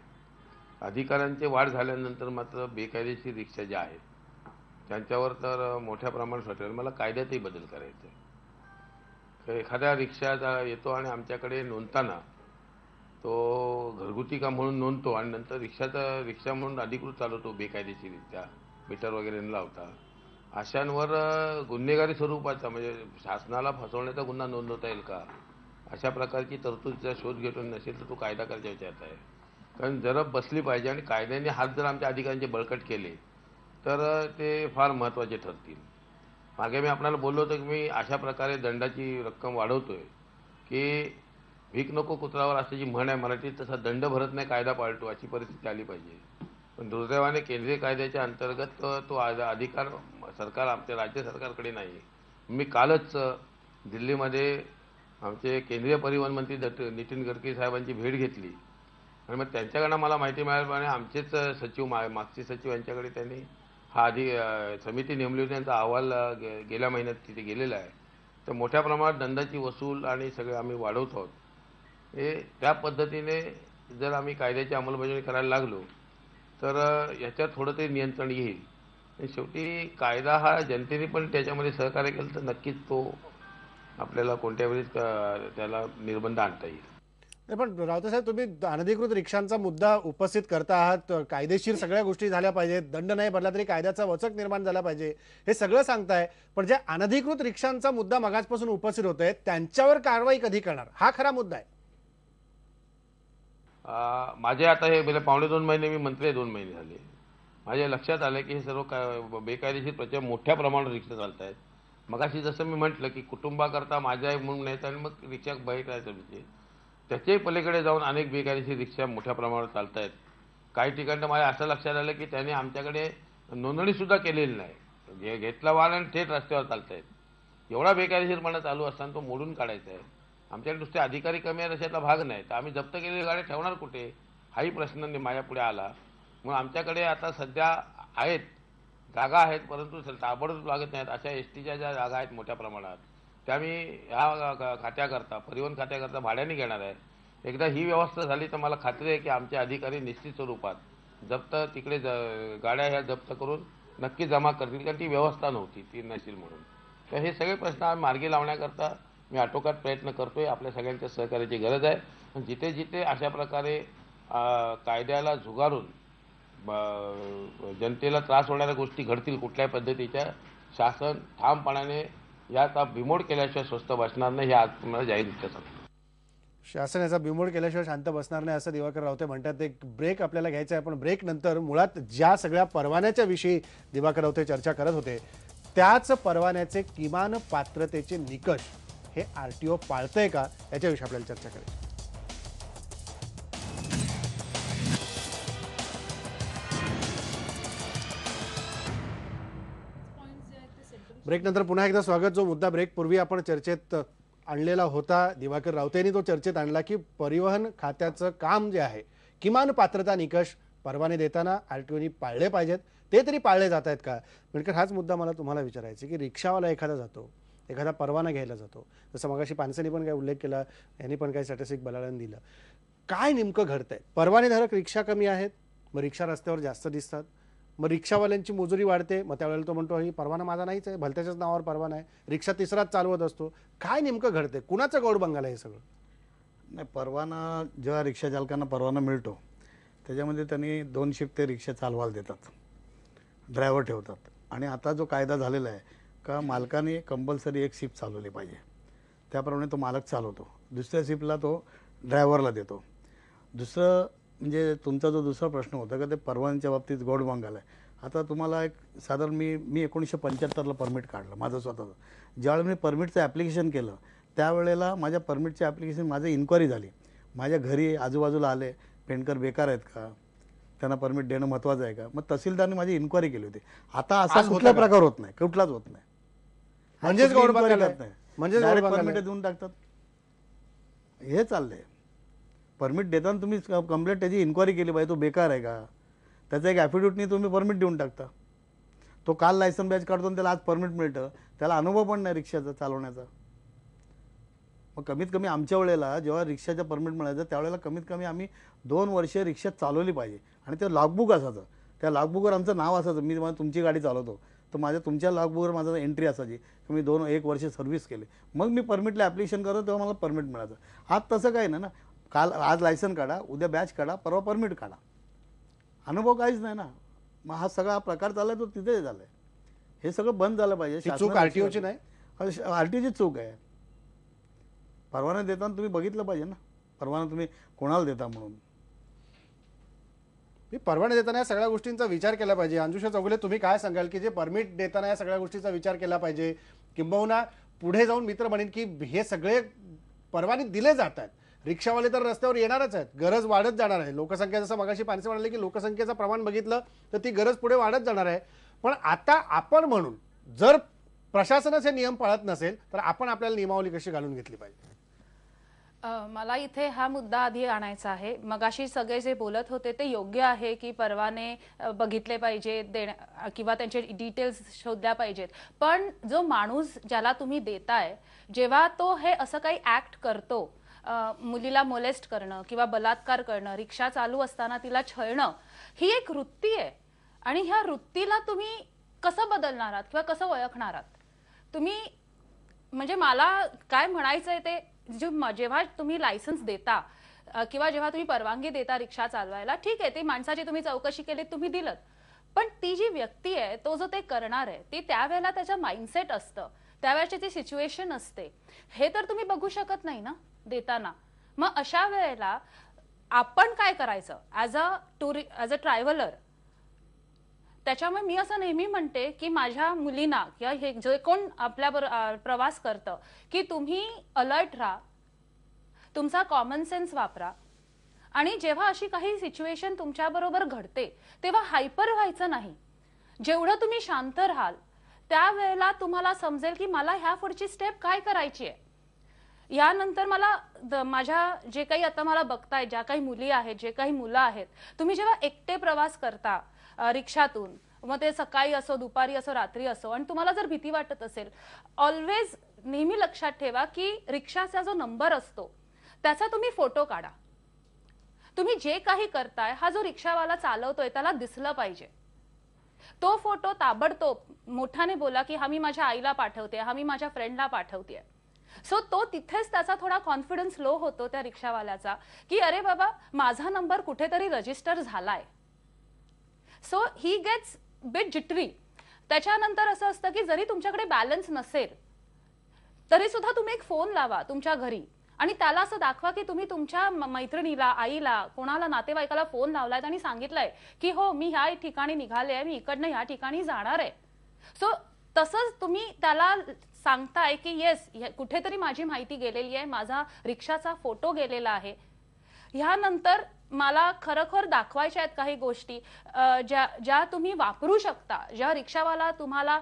अधिकाऱ्यांची वाढ झाल्यानंतर मात्र बेकायदेशीर रिक्षा ज्या आहेत त्यांच्यावर तर मोठ्या प्रमाणात वाटेल. मला कायद्यातही बदल करायचा आहे. तर एखाद्या रिक्षा येतो आणि आमच्याकडे नोंदताना तो घरगुती काम म्हणून नोंदतो आणि नंतर रिक्षा म्हणून अधिकृत चालवतो बेकायदेशीररित्या, मीटर वगैरे न लावता, अशांवर गुन्हेगारी स्वरूपाचा म्हणजे शासनाला फसवण्याचा गुन्हा नोंदवता येईल का, अशा प्रकारची तरतूदचा शोध घेतो नसेल तर तो कायदा करायच्या विचारात आहे. कारण जरब बसली पाहिजे आणि कायद्याने हात जर आमच्या अधिकाऱ्यांचे बळकट केले तर ते फार महत्त्वाचे ठरतील. मागे मी आपल्याला बोललो होतो की मी अशा प्रकारे दंडाची रक्कम वाढवतोय की भीक नको कुत्रावर असं जी म्हण आहे मराठीत, तसा दंड भरत नाही कायदा पाळतो अशी परिस्थिती आली पाहिजे. पण दुर्दैवाने केंद्रीय कायद्याच्या अंतर्गत तो अधिकार सरकार आमच्या राज्य सरकारकडे नाही. मी कालच दिल्लीमध्ये आमचे केंद्रीय परिवहन मंत्री नितीन गडकरी साहेबांची भेट घेतली आणि मग त्यांच्याकडनं मला माहिती मिळाल्याप्रमाणे आमचेच सचिव मागचे सचिव यांच्याकडे त्यांनी हा समिती नेमली होती. त्यांचा अहवाल गेल्या महिन्यात तिथे गेलेला आहे. तर मोठ्या प्रमाणात दंडाची वसूल आणि सगळे आम्ही वाढवत आहोत. हे त्या पद्धतीने जर आम्ही कायद्याची अंमलबजावणी करायला लागलो तर याच्यात थोडं तरी नियंत्रण येईल. शेवटी कायदा हा जनतेने पण त्याच्यामध्ये सहकार्य केलं तर नक्कीच तो आपल्याला कोणत्या वेळी त्याला निर्बंध आणता येईल.
पण रावते साहेब, तुम्ही अनधिकृत रिक्षांचा मुद्दा उपस्थित करता आहात. कायदेशीर सगळ्या गोष्टी झाल्या पाहिजेत, दंड नाही भरला तरी कायद्याचा वचक निर्माण झाला पाहिजे, हे सगळं सांगताय. पण ज्या अनधिकृत रिक्षांचा मुद्दा मगाचपासून उपस्थित होतोय त्यांच्यावर कारवाई कधी करणार, हा खरा मुद्दा आहे.
माझे आता हे गेले 2.5 महिने मी मंत्री आहे, 2 महिने झाले. माझ्या लक्षात आलं की हे सर्व बेकायदेशीर प्रचंड मोठ्या प्रमाणात रिक्षा चालत आहेत. मगाशी जसं मी म्हटलं की कुटुंबाकरता माझ्या म्हणून नाहीत आणि मग रिक्षा बाहेर राहायचं म्हणजे त्याच्याही पलीकडे जाऊन अनेक बेकायदेशीर रिक्षा मोठ्या प्रमाणावर चालत आहेत. काही ठिकाणी माझ्या असं लक्षात आलं की त्यांनी आमच्याकडे नोंदणीसुद्धा केलेली नाही, घेतला वाहन आणि थेट रस्त्यावर चालत आहेत. एवढा बेकायदेशीरपणा चालू असताना तो मोडून काढायचा आहे. आमच्याकडे नुसते अधिकारी कमी आहेत अशातला भाग नाही, तर आम्ही जप्त केलेली गाड्या ठेवणार कुठे हाही प्रश्न माझ्यापुढे आला. म्हणून आमच्याकडे आता सध्या आहेत, जागा आहेत, परंतु ताबडतोब लागत नाहीत. अशा एसटीच्या ज्या जागा आहेत मोठ्या प्रमाणात त्या मी ह्या खात्याकरता, परिवहन खात्याकरता भाड्याने घेणार आहे. एकदा ही व्यवस्था झाली तर मला खात्री आहे की आमचे अधिकारी निश्चित स्वरूपात जप्त तिकडे गाड्या ह्या जप्त करून नक्की जमा करतील, कारण ती व्यवस्था नव्हती, ती नशील म्हणून. तर हे सगळे प्रश्न आम्ही मार्गी लावण्याकरता मी आटोकाट प्रयत्न करतोय. आपल्या सगळ्यांच्या सहकार्याची गरज आहे. पण जिथे जिथे अशा प्रकारे कायद्याला झुगारून जनतेला त्रास होणाऱ्या गोष्टी घडतील कुठल्याही पद्धतीच्या, शासन ठामपणाने याचा बिमोड केल्याशिवाय स्वस्त बसणार नाही, हे आज तुम्हाला जाहीररित्या सांगतो.
शासन याचा बिमोड केल्याशिवाय शांत बसणार नाही असं दिवाकर रावते म्हणतात. एक ब्रेक आपल्याला घ्यायचा आहे, पण ब्रेक नंतर मुळात ज्या सगळ्या परवान्याच्या विषयी दिवाकर रावते चर्चा करत होते त्याच परवान्याचे किमान पात्रतेचे निकष हे आरटीओ पाळतंय का याच्याविषयी आपल्याला चर्चा करायची. ब्रेक नंतर पुन्हा एकदा स्वागत. जो मुद्दा ब्रेक पूर्वी आपण चर्चेत आणलेला होता, दिवाकर रावते यांनी तो चर्चेत आणला की परिवहन खात्याचं काम जे आहे, किमान पात्रता निकष परवाने देताना आरटीओनी पाळले पाहिजेत, ते तरी पाळले जात आहेत का. म्हणजे हाच मुद्दा मला तुम्हाला विचारायचा की रिक्षावाला एखादा जातो, एखादा परवाना घ्यायला जातो, जसं मगाशी पानसेनी पण काय उल्लेख केला, यांनी पण काही स्टॅटिस्टिक बलाळून दिलं. काय नेमकं घडतंय? परवानेधारक रिक्षा कमी आहेत, मग रिक्षा रस्त्यावर जास्त दिसतात, मग रिक्षावाल्यांची मजुरी वाढते, मग त्यावेळेला तो म्हणतो ही परवाना माझा नाहीच आहे, भलत्याच्याच नावावर परवाना आहे, रिक्षा तिसराच चालवत असतो. काय नेमकं घडते, कुणाचं गौड बंगाल आहे हे सगळं?
नाही, परवाना जेव्हा रिक्षा चालकांना परवाना मिळतो त्याच्यामध्ये त्यांनी 2 शिफ्ट ते रिक्षा चालवायला देतात, ड्रायव्हर ठेवतात. आणि आता जो कायदा झालेला आहे का मालकाने कंपल्सरी 1 शिफ्ट चालवली पाहिजे, त्याप्रमाणे तो मालक चालवतो, दुसऱ्या शिफ्टला तो ड्रायव्हरला देतो. दुसरं म्हणजे तुमचा जो दुसरा प्रश्न होता का ते परवान्याच्या बाबतीत गौड बंगाल आहे. आता तुम्हाला एक साधारण मी 1975ला परमिट काढलं माझं स्वतःचं. ज्यावेळेला मी परमिटचं ॲप्लिकेशन केलं त्यावेळेला माझ्या परमिटच्या ॲप्लिकेशन माझं इन्क्वायरी झाली. माझ्या घरी आजूबाजूला आले, पेंटर बेकार आहेत का, त्यांना परमिट देणं महत्त्वाचं आहे का. मग तहसीलदारने माझी इन्क्वायरी केली होती. आता असा
आज होतं
कुठला
का?
प्रकार होत नाही, कुठलाच होत नाही.
म्हणजेच गौड बंगाल
करत
आहे.
नाही,
म्हणजेच गौड बंगाल
परमिट
आहे.
देऊन टाकतात. हे चाललंय. परमिट देताना तुम्ही कंप्लेंट त्याची इन्क्वायरी केली पाहिजे, तो बेकार आहे का, त्याचा एक ॲफिडेविटनी तुम्ही परमिट देऊन टाकता. तो काल लायसन बॅच काढतो आणि त्याला आज परमिट मिळतं, त्याला अनुभव पण नाही रिक्षाचा चालवण्याचा. मग कमीत कमी आमच्या वेळेला जेव्हा रिक्षाचं परमिट मिळायचं त्यावेळेला कमीत कमी आम्ही 2 वर्ष रिक्षा चालवली पाहिजे. आणि ते लॉगबुक असायचं, त्या लॉगबुकवर आमचं नाव असायचं. मी तुमची गाडी चालवतो तर तुमच्या लॉगबुकवर माझं एंट्री असायची की मी 1 वर्ष सर्व्हिस केली. मग मी परमिटला ॲप्लिकेशन करतो तेव्हा मला परमिट मिळायचं. आज तसं काही नाही ना, आज लायसन काढा, उद्या बॅच काढा, परवा परमिट काढा, अनुभव काहीच नाही ना. मग हा सगळा प्रकार चाललाय तो तिथे झालाय. हे सगळं बंद झालं पाहिजे.
ही चूक आरटीओची नाही,
आरटीओची चूक आहे. परवाना देताना तुम्ही बघितलं पाहिजे ना, परवाना तुम्ही कोणाला देता म्हणून.
मी परवाने देताना या सगळ्या गोष्टींचा विचार केला पाहिजे. अंजुषा चौगुले, तुम्ही काय सांगाल की जे परमिट देताना या सगळ्या गोष्टीचा विचार केला पाहिजे, किंबहुना पुढे जाऊन मित्र म्हणेन की हे सगळे परवाने दिले जात आहेत, रिक्षावाले तर रस्त्यावर येणारच आहेत, गरज वाढत जाणार आहे. लोकसंख्या जसं मगाशी पानसे म्हणाले की लोकसंख्येचं प्रमाण बघितलं तर ती गरज पुढे वाढत जाणार आहे. पण आता आपण म्हणून जर प्रशासनच हे नियम पाळत नसेल तर आपण आपल्याला नियमावली कशी घालून घेतली पाहिजे?
मला इथे हा मुद्दा आधी आणायचा आहे. मगाशी सगळे जे बोलत होते ते योग्य आहे की परवाने बघितले पाहिजे किंवा त्यांचे डिटेल्स शोधल्या पाहिजेत. पण जो माणूस ज्याला तुम्ही देताय, जेव्हा तो हे असं काही ऍक्ट करतो, मुलीला मोलेस्ट करणं किंवा बलात्कार करणं, रिक्षा चालू असताना तिला छळणं, ही एक वृत्ती आहे. आणि ह्या वृत्तीला तुम्ही कसं बदलणार आहात किंवा कसं ओळखणार आहात तुम्ही? म्हणजे मला काय म्हणायचंय ते, जेव्हा तुम्ही लायसन्स देता किंवा जेव्हा तुम्ही परवानगी देता रिक्षा चालवायला, ठीक आहे, ती माणसाची तुम्ही चौकशी केली, तुम्ही दिलत. पण ती जी व्यक्ती आहे, तो जो ते करणार आहे, ती त्यावेळेला त्याचं माइंडसेट असतं, त्यावेळेची ती सिच्युएशन असते, हे तर तुम्ही बघू शकत नाही ना देताना. मग अशा वेळेला आपण काय करायचं ॲज अ ट्रॅव्हलर? त्याच्यामुळे मी असं नेहमी म्हणते की माझ्या मुलींना किंवा हे जे कोण आपल्या प्रवास करतं की तुम्ही अलर्ट राहा, तुमचा कॉमन सेन्स वापरा. आणि जेव्हा अशी काही सिच्युएशन तुमच्याबरोबर घडते तेव्हा हायपर व्हायचं नाही. जेवढं तुम्ही शांत राहाल त्यावेळेला तुम्हाला समजेल की मला ह्या पुढची स्टेप काय करायची आहे. यानंतर मला माझ्या जे काही आता मला बघताय, ज्या काही मुली आहेत, जे काही मुलं आहेत, तुम्ही जेव्हा एकटे प्रवास करता रिक्षातून, मग ते सकाळी असो, दुपारी असो, रात्री असो, आणि तुम्हाला जर भीती वाटत असेल, ऑलवेज नेहमी लक्षात ठेवा की रिक्षाचा जो नंबर असतो त्याचा तुम्ही फोटो काढा. तुम्ही जे काही करताय, हा जो रिक्षावाला चालवतोय त्याला दिसलं पाहिजे. तो फोटो ताबडतोब मोठ्याने बोला की हा मी माझ्या आईला पाठवते, हा मी माझ्या फ्रेंडला पाठवते. सो तो तिथेच त्याचा थोडा कॉन्फिडन्स लो होतो त्या रिक्षावाल्याचा की अरे बाबा, माझा नंबर कुठेतरी रजिस्टर झालाय. So he gets bit jittery. त्याच्यानंतर असं असतं की जरी तुमच्याकडे बॅलन्स नसेल तरी सुद्धा तुम्ही एक फोन लावा तुमच्या घरी आणि त्याला असं दाखवा की तुम्ही तुमच्या मैत्रिणीला, आईला, कोणाला, नातेवाईकाला फोन लावलाय आणि सांगितलंय की हो मी ह्या ठिकाणी निघाले आहे, मी इकडनं ह्या ठिकाणी जाणार आहे. सो तसंच तुम्ही त्याला सांगताय की येस, कुठेतरी माझी माहिती गेलेली आहे, माझा रिक्षाचा फोटो गेलेला आहे. ह्यानंतर मला खरोखर दाखवायच्या आहेत काही गोष्टी ज्या तुम्ही वापरू शकता. ज्या रिक्षावाला तुम्हाला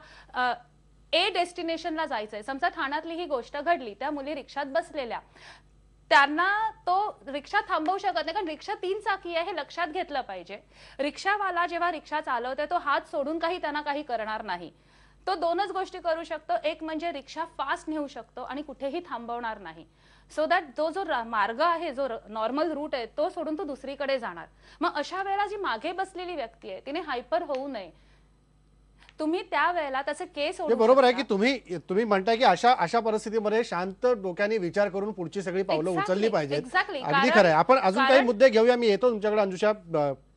डेस्टिनेशनला जायचंय, समजा ठाण्यातली ही गोष्ट घडली, त्या मुली रिक्षात बसलेल्या, त्यांना तो रिक्षा थांबवू शकत नाही कारण रिक्षा 3 चाकी आहे हे लक्षात घेतलं पाहिजे. रिक्षावाला जेव्हा रिक्षा चालवते तो हात सोडून त्यांना काही करणार नाही. तो दोनच गोष्टी करू शकतो. एक म्हणजे रिक्षा फास्ट नेऊ शकतो आणि कुठेही थांबवणार नाही. सो दॅट तो जो मार्ग आहे, जो नॉर्मल रूट आहे, तो सोडून तो दुसरीकडे जाणार. मग अशा वेळेला जी मागे बसलेली व्यक्ती आहे तिने हायपर होऊ नये. तुम्ही त्या वेळेला त्याचे केस
ते
ओढू
बरोबर आहे की
शकता.
तुम्ही म्हणताय की अशा परिस्थितीमध्ये शांत डोक्याने विचार करून पुढची सगळी पावलं
Exactly,
उचलली पाहिजेत.
exactly.
अगदी
कारण-
खरं आहे. आपण अजून काही
कारण-
मुद्दे घेऊया. मी येतो तुमच्याकडे. अंजुषा,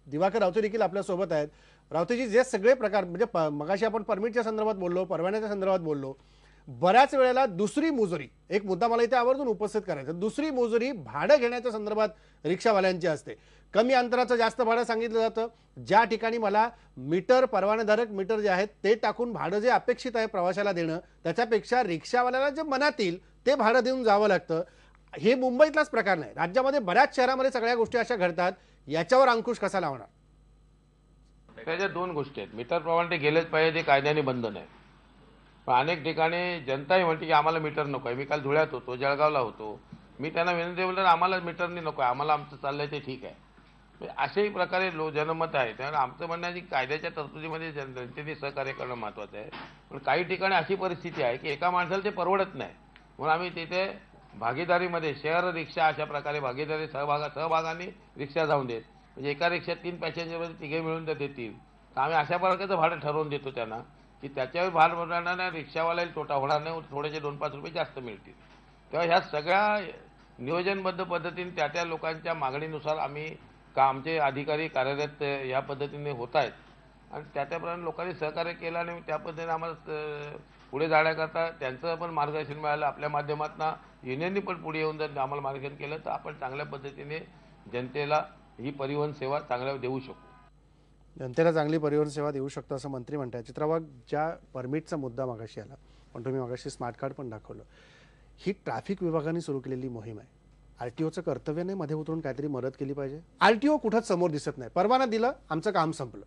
दिवाकर रावते देखील आपल्या सोबत आहेत. रावतेजी, जे सगळे प्रकार म्हणजे मगाशी आपण परमिटच्या संदर्भात बोललो, परवान्याच्या संदर्भात बोललो, बऱ्याच वेळेला दुसरी मुजुरी, एक मुद्दा मला इथे आवर्जून उपस्थित करायचा, दुसरी मुजुरी भाडं घेण्याच्या संदर्भात रिक्षावाल्यांची असते. कमी अंतराचं जास्त भाडं सांगितलं जातं. ज्या ठिकाणी मला मीटर, परवानेधारक मीटर जे आहेत ते टाकून भाडं जे अपेक्षित आहे प्रवाशाला देणं, त्याच्यापेक्षा रिक्षावाल्याला जे मनात येईल ते भाडं देऊन जावं लागतं. हे मुंबईतलाच प्रकार नाही, राज्यामध्ये बऱ्याच शहरामध्ये सगळ्या गोष्टी अशा घडतात. याच्यावर अंकुश कसा लावणार?
त्याच्या दोन गोष्टी आहेत. मीटर प्रमाणे ते गेलेच पाहिजे, ते कायद्याने बंधन आहे. पण अनेक ठिकाणी जनताही म्हणते की आम्हाला मीटर नको आहे. मी काल धुळ्यात होतो, जळगावला होतो. मी त्यांना विनंती केली, आम्हाला मीटरनी नको आहे, आम्हाला आमचं चाललंय ते ठीक आहे. अशाही प्रकारे जनमत आहे. त्यामुळे आमचं म्हणणं आहे की कायद्याच्या तरतुदीमध्ये जनतेने सहकार्य करणं महत्त्वाचं आहे. पण काही ठिकाणी अशी परिस्थिती आहे की एका माणसाला ते परवडत नाही, म्हणून आम्ही तिथे भागीदारीमध्ये शेअर रिक्षा अशा प्रकारे भागीदारी सहभागाने रिक्षा जाऊन देत. म्हणजे एका रिक्षात 3 पॅसेंजरमध्ये तिघे मिळून तर देतील. तर आम्ही अशा प्रकारचं भाडं ठरवून देतो त्यांना की त्याच्यावर भार भरणाऱ्या रिक्षावाल्याला तोटा होणार नाही, थोडेसे 2-5 रुपये जास्त मिळतील. तेव्हा ह्या सगळ्या नियोजनबद्ध पद्धतीने त्या लोकांच्या मागणीनुसार आम्ही आमचे अधिकारी कार्यरत या पद्धतीने होत आहेत आणि त्याप्रमाणे लोकांनी सहकार्य केलं आणि त्या पद्धतीने आम्हाला पुढे जाण्याकरता त्यांचं पण मार्गदर्शन मिळालं. आपल्या माध्यमातून युनियननी पण पुढे येऊन जर आम्हाला मार्गदर्शन केलं तर आपण चांगल्या पद्धतीने जनतेला ही परिवहन सेवा चांगल्या देऊ शकतो.
जनतेला चांगली परिवहन सेवा देऊ शकतो असं मंत्री म्हणतात. चित्राबाग, ज्या परमिटचा मुद्दा मागाशी आला, पण तुम्ही मागाशी स्मार्ट कार्ड पण दाखवलं, ही ट्रॅफिक विभागाने सुरू केलेली मोहीम आहे. आरटीओचं कर्तव्य नाही मध्ये उतरून काहीतरी मदत केली पाहिजे. आरटीओ कुठंच समोर दिसत नाही, परवाना दिलं, आमचं काम संपलं,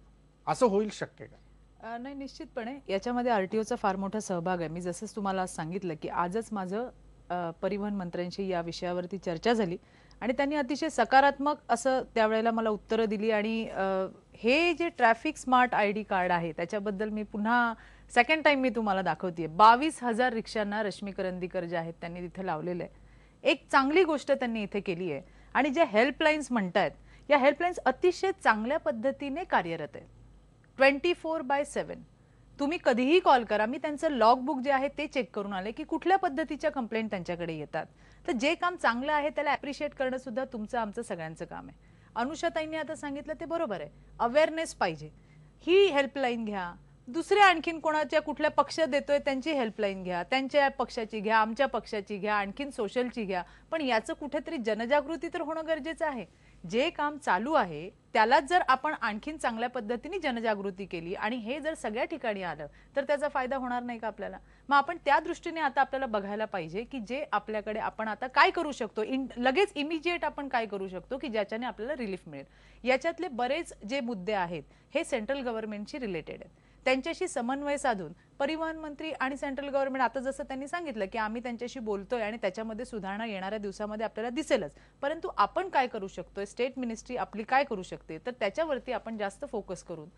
असं होईल शक्य का?
नाही, निश्चितपणे याच्यामध्ये आरटीओचा फार मोठा सहभाग आहे. मी जसंच तुम्हाला सांगितलं की आजच माझं परिवहन मंत्र्यांशी या विषयावरती चर्चा झाली आणि त्यांनी अतिशय सकारात्मक असं त्यावेळेला मला उत्तरं दिली. आणि हे जे ट्रॅफिक स्मार्ट ID कार्ड आहे त्याच्याबद्दल मी पुन्हा सेकंड टाइम मी तुम्हाला दाखवतेय. 22,000 रिक्षांना रश्मी करंदीकर जे आहेत त्यांनी तिथे लावलेलं आहे. एक चांगली गोष्ट त्यांनी इथे केली आहे. आणि जे हेल्पलाईन्स म्हणतायत, या हेल्पलाईन्स अतिशय चांगल्या पद्धतीने कार्यरत आहेत. 24/7 तुम्ही कधीही कॉल करा. मी त्यांचं लॉगबुक जे आहे ते चेक करून आले की कुठल्या पद्धतीच्या कंप्लेंट त्यांच्याकडे येतात. तर जे काम चांगलं आहे त्याला ॲप्रिशिएट करणं सुद्धा तुमचं आमचं सगळ्यांचं काम आहे. अनुषाताईंनी आता सांगितलं ते बरोबर आहे. अवेअरनेस पाहिजे. ही हेल्पलाईन घ्या, दुसरे आणखीन कोणाच्या कुठल्या पक्ष देतोय त्यांची हेल्पलाईन घ्या, त्यांच्या पक्षाची घ्या, आमच्या पक्षाची घ्या, आणखीन सोशलची घ्या. पण याचं कुठेतरी जनजागृती तर होणं गरजेचं आहे. जे काम चालू आहे त्यालाच जर आपण आणखीन चांगल्या पद्धतीने जनजागृती केली आणि हे जर सगळ्या ठिकाणी आलं तर त्याचा फायदा होणार नाही का आपल्याला? मग आपण त्या दृष्टीने आता आपल्याला बघायला पाहिजे की जे आपल्याकडे आपण आता काय करू शकतो, लगेच इमिजिएट आपण काय करू शकतो की ज्याच्याने आपल्याला रिलीफ मिळेल. याच्यातले बरेच जे मुद्दे आहेत हे सेंट्रल गव्हर्नमेंटशी रिलेटेड आहेत. त्यांच्याशी समन्वय साधून परिवहन मंत्री आणि सेंट्रल गव्हर्नमेंट, आता जसं त्यांनी सांगितलं की आम्ही त्यांच्याशी बोलतोय आणि त्याच्यामध्ये सुधारणा येणाऱ्या दिवसामध्ये आपल्याला दिसेलच, परंतु आपण काय करू शकतोय, स्टेट मिनिस्ट्री आपली काय करू शकते, तर त्याच्यावरती आपण जास्त फोकस करून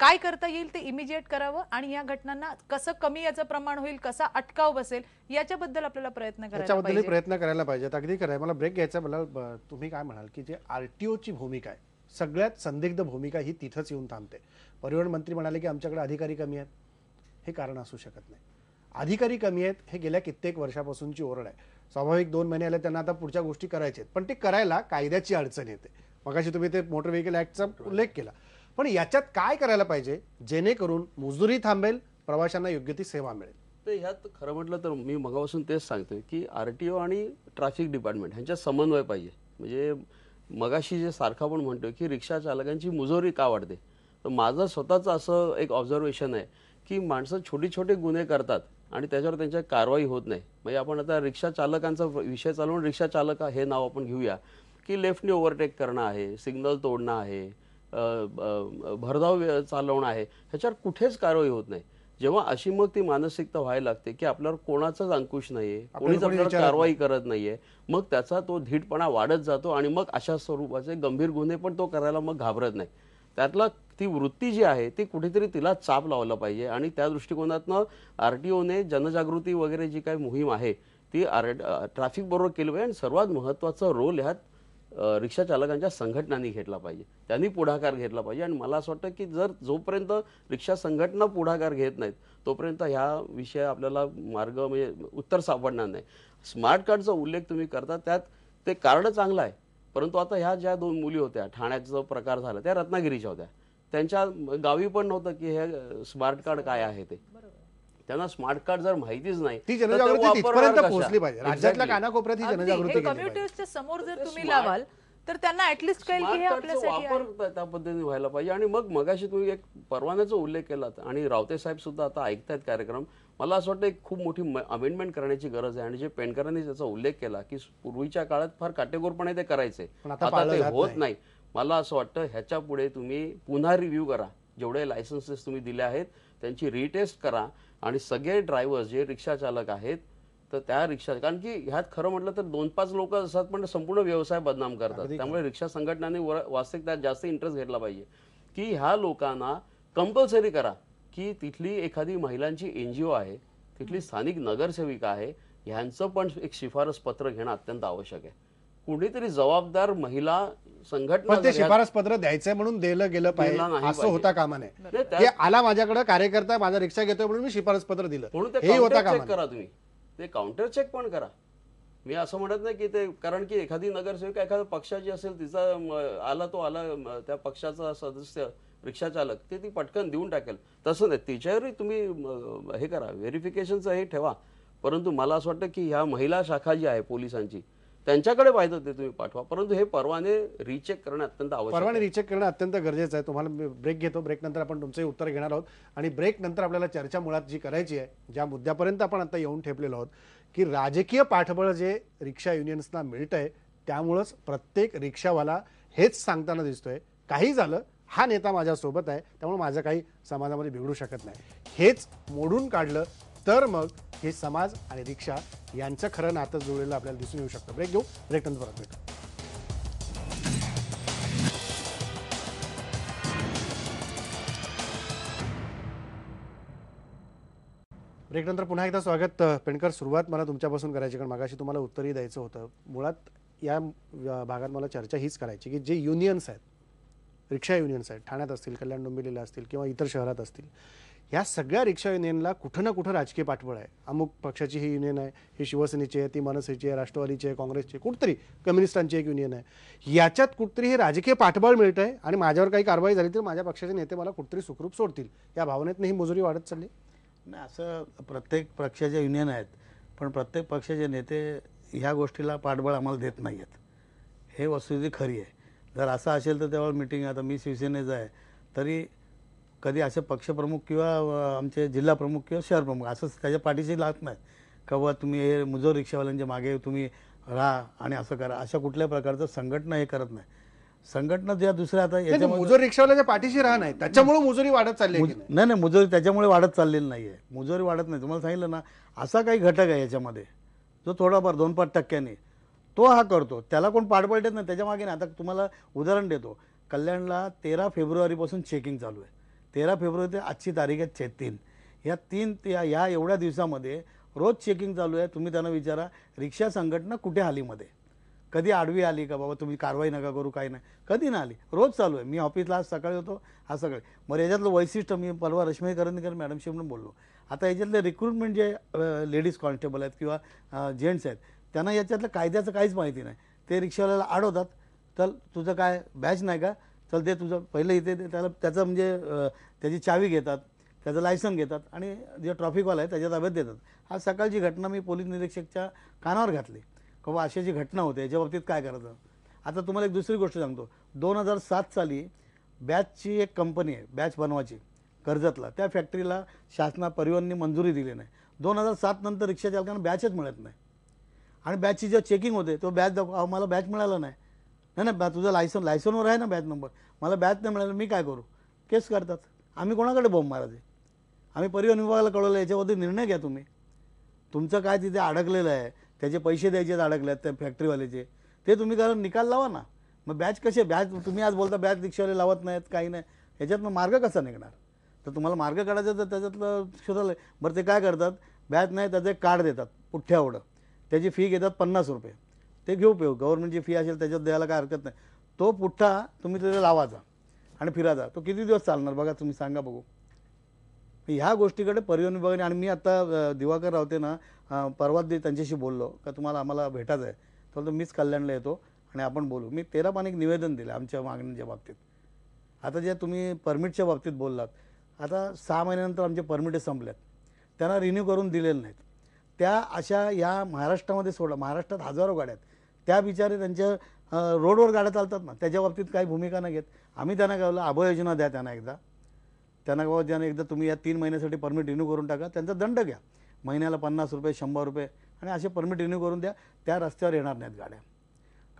काय करता येईल ते इमिजिएट करावं आणि या घटनांना कसं कमी याचं प्रमाण होईल, कसा अटकाव बसेल याच्याबद्दल आपल्याला प्रयत्न करायला पाहिजे.
प्रयत्न करायला पाहिजेत. अगदी खरं आहे. मला ब्रेक घ्यायचा. मला तुम्ही काय म्हणाल की जे आरटीओची भूमिका आहे, सगळ्यात संदिग्ध भूमिका ही तिथंच येऊन थांबते. परिवहन मंत्री म्हणाले की आमच्याकडे अधिकारी कमी आहेत. हे कारण असू शकत नाही. अधिकारी कमी आहेत हे गेल्या कित्येक वर्षापासूनची ओरड आहे. स्वाभाविक 2 महिने आले, त्यांना आता पुढच्या गोष्टी करायच्या आहेत, पण ते करायला कायद्याची अडचण येते. मगाशी तुम्ही ते मोटर व्हेकल ऍक्टचा उल्लेख केला, पण याच्यात काय करायला पाहिजे जेणेकरून मुजुरी थांबेल, प्रवाशांना योग्य ती सेवा मिळेल?
तर ह्यात खरं म्हटलं तर मी मगापासून तेच सांगतोय की आरटीओ आणि ट्रॅफिक डिपार्टमेंट ह्यांच्यात समन्वय पाहिजे. म्हणजे मगाशी जे सारखा पण म्हणतोय की रिक्षा चालकांची मुजोरी का वाढते, तर माझं स्वतःचं असं एक ऑब्झर्वेशन आहे की माणसं छोटे छोटे गुन्हे करतात आणि त्याच्यावर त्यांच्या कारवाई होत नाही. म्हणजे आपण आता रिक्षा चालकांचा विषय चालवून रिक्षा चालक हे नाव आपण घेऊया की लेफ्टने ओव्हरटेक करणं आहे, सिग्नल तोडणं आहे, भरधाव चालवणं आहे, ह्याच्यावर कुठेच कारवाई होत नाही. जेव्हा अशी मग ती मानसिकता व्हायला लागते की आपल्यावर कोणाचाच अंकुश नाहीये, कोणीच आपल्यावर कारवाई करत नाहीये, मग त्याचा तो धीटपणा वाढत जातो आणि मग अशा स्वरूपाचे गंभीर गुन्हे पण तो करायला मग घाबरत नाही. त्यातला ती वृत्ती जी आहे ती कुठेतरी तिला चाप लावला पाहिजे आणि त्या दृष्टिकोनातनं आरटीओने जनजागृती वगैरे जी काही मोहीम आहे ती ट्रॅफिक बरोबर केली पाहिजे आणि सर्वात महत्त्वाचा रोल ह्यात रिक्षा चालकांच्या संघटनांनी घेतला पाहिजे, त्यांनी पुढाकार घेतला पाहिजे. आणि मला असं वाटतं की जर जोपर्यंत रिक्षा संघटना पुढाकार घेत नाहीत तोपर्यंत ह्या विषय आपल्याला मार्ग म्हणजे उत्तर सापडणार नाही. स्मार्ट कार्डचा उल्लेख तुम्ही करता, त्यात ते कार्ड चांगलं आहे, परंतु आता ह्या ज्या 2 मुली होत्या, ठाण्याचा प्रकार झाला, त्या रत्नागिरीच्या होत्या, त्यांच्या गावी पण नव्हतं की हे स्मार्ट कार्ड काय आहे ते. त्यांना स्मार्ट कार्ड जर माहितीच नाही
ती
तर ते
जनजागृती
वापरणार
तिथपर्यंत
कशा?
पोहोचली पाहिजे. राज्यातल्या
Exactly.
कानाकोपऱ्यात ही जनजागृती
हे
केली पाहिजे.
कम्युनिटीच्या समोर जर तुम्ही लावाल तर त्यांना ऍटलिस्ट कळेल की हे
स्मार्ट कार्डचा
आपल्यासाठी आहे.
वापर त्या पद्धतीने व्हायला पाहिजे. आणि मग मगाशी तुम्ही एक परवान्याचा उल्लेख केला आणि रावते साहेब सुद्धा आता ऐकतायत कार्यक्रम. मला असं वाटतं एक खूप मोठी अमेंडमेंट करण्याची गरज आहे. आणि जे पेंडकरांनी त्याचा उल्लेख केला की पूर्वीच्या काळात फार काटेकोरपणे ते करायचे,
पण आता
आता
पाळलं
ते
जात
होत
नाही.
नाही. मला असं वाटतं ह्याच्या पुढे तुम्ही पुन्हा रिव्ह्यू करा, जेवढे लायसन्सेस तुम्ही दिले आहेत त्यांची रिटेस्ट करा आणि सगळे ड्रायव्हर्स जे रिक्षा चालक आहेत तर त्या रिक्षा, कारण की ह्यात खरं म्हटलं तर 2-5 लोक असतात पण संपूर्ण व्यवसाय बदनाम करतात. त्यामुळे रिक्षा संघटनांनी वास्तविक त्यात जास्त इंटरेस्ट घेतला पाहिजे की ह्या लोकांना कंपल्सरी करा की तिथली एखादी महिलांची NGO आहे, तिथली स्थानिक नगरसेविका आहे, ह्यांचं पण एक शिफारस पत्र घेणं अत्यंत आवश्यक आहे. कुणीतरी जबाबदार महिला संघटना
पण ते
जर ह्यात-
शिफारस पत्र द्यायचं म्हणून दिलं गेलं पाहिजे
दिलं नाही
असं
पाहिजे.
होता कामा नये.
नाही, त्या-
हे आला माझ्याकडे कार्यकर्ता माझा रिक्षा घेतोय म्हणून मी शिफारस पत्र दिलं,
म्हणून ते
हे होता
काउंटर
कामा
चेक करा तुम्ही, ते काउंटर चेक पण करा. मी असं म्हणत नाही की ते, कारण की एखादी नगरसेविका एखाद्या पक्षाची असेल, तिचा आला त्या पक्षाचा सदस्य रिक्षा चालक ती पटकन देऊन टाकेल, तसं नाही. तिच्यावरही तुम्ही हे करा, व्हेरिफिकेशनचं हे ठेवा. परंतु मला असं वाटतं की ह्या महिला शाखा जी आहे पोलिसांची त्यांच्याकडे पाहिजे ते तुम्ही पाठवा, परंतु हे परवाने रिचेक करणं अत्यंत आवश्यक
परवाने
आहे.
रिचेक करणं अत्यंत गरजेचं आहे. तुम्हाला ब्रेक घेतो, ब्रेक नंतर आपण तुमचे उत्तर घेणार आहोत. आणि ब्रेक नंतर आपल्याला चर्चा मुळात जी करायची आहे, ज्या मुद्द्यापर्यंत आपण आता येऊन ठेपलेलो आहोत की राजकीय पाठबळ जे रिक्षा युनियन्सना मिळतंय त्यामुळंच प्रत्येक रिक्षावाला हेच सांगताना दिसतोय, काही झालं हा नेता माझ्यासोबत आहे त्यामुळे माझं काही समाजामध्ये बिघडू शकत नाही. हेच मोडून काढलं तर मग हे समाज आणि रिक्षा यांचं खरं नातं जुळलेलं आपल्याला दिसून येऊ शकतं. ब्रेक घेऊ, ब्रेक नंतर परत भेटू. ब्रेक नंतर पुन्हा एकदा स्वागत. पेंडकर, सुरुवात मला तुमच्यापासून करायची, कारण मागाशी तुम्हाला उत्तरही द्यायचं होतं. मुळात या भागात मला चर्चा हीच करायची की जे युनियन्स आहेत, रिक्षा युनियन्स आहेत, ठाण्यात असतील, कल्याण डोंबिवलीला असतील किंवा इतर शहरात असतील, ह्या सगळ्या रिक्षा युनियनला कुठं ना कुठं राजकीय पाठबळ आहे. अमुक पक्षाची ही युनियन आहे, ही शिवसेनेची आहे, ती मनसेची आहे, राष्ट्रवादीची आहे, काँग्रेसची आहे, कुठतरी कम्युनिस्टांची एक युनियन आहे. याच्यात कुठतरी हे राजकीय पाठबळ मिळतं आहे आणि माझ्यावर काही कारवाई झाली तर माझ्या पक्षाचे नेते मला कुठतरी सुखरूप सोडतील, या भावनेतनं ही मजुरी वाढत चालली.
नाही, असं प्रत्येक पक्षाचे युनियन आहेत, पण प्रत्येक पक्षाचे नेते ह्या गोष्टीला पाठबळ आम्हाला देत नाही आहेत. हे वस्तुस्थिती खरी आहे. जर असं असेल तर तेव्हा मिटिंग, आता मी शिवसेनेचा आहे तरी कधी असे पक्षप्रमुख किंवा आमचे जिल्हा प्रमुख किंवा शहर प्रमुख असं त्याच्या पाठीशी लागत नाही का बुवा तुम्ही हे मुजोर रिक्षावाल्यांच्या मागे तुम्ही राहा आणि असं करा. अशा कुठल्या प्रकारचं संघटना हे करत नाही. संघटना ज्या दुसऱ्या आता याच्यामध्ये
मुजोर रिक्षावाल्याच्या पाठीशी राहा नाही, त्याच्यामुळे मुजुरी वाढत चालली आहे की नाही?
नाही, मुजोरी त्याच्यामुळे वाढत चाललेली नाही आहे. मुजोरी वाढत नाही. तुम्हाला सांगितलं ना, असा काही घटक आहे याच्यामध्ये जो थोडाफार 2-5 टक्क्यांनी तो हा करतो, त्याला कोण पाठबळ देत नाही. त्याच्या मागे नाही. आता तुम्हाला उदाहरण देतो, कल्याणला 13 फेब्रुवारीपासून चेकिंग चालू आहे. 13 फेब्रुवारी ते आजची तारीख आहे 3. या एवढ्या दिवसामध्ये रोज चेकिंग चालू आहे. तुम्ही त्यांना विचारा, रिक्षा संघटना कुठे आली मध्ये? कधी आडवी आली का बाबा तुम्ही कारवाई नका करू, काही नाही, कधी नाही आली. रोज चालू आहे. मी ऑफिसला आज सकाळी होतो, आज सकाळी. मग याच्यातलं वैशिष्ट्य, मी परवा रश्मी करंदीकर मॅडमशी म्हणून बोललो, आता याच्यातले रिक्रुटमेंट जे लेडीज कॉन्स्टेबल आहेत किंवा जेंट्स आहेत त्यांना याच्यातलं कायद्याचं काहीच माहिती नाही. ते रिक्षावाल्याला अडवतात, चल तुझं काय बॅच नाही का, चल ते तुझं पहिलं इथे त्याला त्याचं म्हणजे त्याची चावी घेतात, त्याचं लायसन घेतात आणि जे ट्रॅफिकवाला आहे त्याच्या ताब्यात देतात. आज सकाळची घटना मी पोलीस निरीक्षकच्या कानावर घातली की बाबा अशी जी घटना होते याच्या बाबतीत काय करायचं. आता तुम्हाला एक दुसरी गोष्ट सांगतो, 2007 साली बॅचची एक कंपनी आहे, बॅच बनवायची कर्जतला, त्या फॅक्टरीला शासना परिवहनने मंजुरी दिली नाही. 2007 नंतर रिक्षा चालकांना बॅचच मिळत नाही. आणि बॅचची जे चेकिंग होते तो बॅच दाखव, मला बॅच मिळाला नाही. नाही तुझं लायसनवर आहे ना बॅच नंबर, मला बॅच नाही मिळालं, मी काय करू? केस करतात. आम्ही कोणाकडे बॉम्ब मारायचे? आम्ही परिवहन विभागाला कळवलं, याच्यावरती निर्णय घ्या तुम्ही. तुमचं काय तिथे अडकलेलं आहे, त्याचे पैसे द्यायचे अडकले आहेत त्या फॅक्टरीवाल्याचे, ते तुम्ही कारण निकाल लावा ना. मग बॅच कसे, बॅच तुम्ही आज बोलता बॅच रिक्षावाले लावत नाहीत, काही नाही, याच्यातनं मार्ग कसा निघणार? तर तुम्हाला मार्ग काढायचा तर त्याच्यातलं शोधायला बरं ते काय करतात, बॅच नाही त्याचं एक कार्ड देतात पुठ्ठ्यावडं, त्याची फी घेतात 50 रुपये, ते घेऊ पेऊ गव्हर्नमेंटची फी असेल त्याच्यात द्यायला काय हरकत नाही. तो पुठ्ठा तुम्ही तिथे लावायचा आणि फिरायचा, तो किती दिवस चालणार बघा तुम्ही सांगा बघू. ह्या गोष्टीकडे परिवहन विभागाने, आणि मी आता दिवाकर रावते ना परवा त्यांच्याशी बोललो का तुम्हाला आम्हाला भेटायचं आहे, तर मीच कल्याणला येतो आणि आपण बोलू. मी 13 पानी एक निवेदन दिलं आमच्या मागणीच्या बाबतीत. आता जे तुम्ही परमिटच्या बाबतीत बोललात, आता 6 महिन्यानंतर आमचे परमिट संपल्यात, त्यांना रिन्यू करून दिलेले नाहीत. त्या अशा या महाराष्ट्रामध्ये सोडा, महाराष्ट्रात हजारो गाड्या आहेत, त्या बिचारे त्यांच्या रोडवर गाड्या चालतात ना, त्याच्या बाबतीत काही भूमिका नाही घेत. आम्ही त्यांना काय बोललो, आभा योजना द्या त्यांना एकदा, त्यांना बाबा ज्याने एकदा तुम्ही या 3 महिन्यासाठी परमिट रिन्यू करून टाका, त्यांचा दंड घ्या महिन्याला 50 रुपये 100 रुपये, आणि असे परमिट रिन्यू करून द्या. त्या रस्त्यावर येणार नाहीत गाड्या.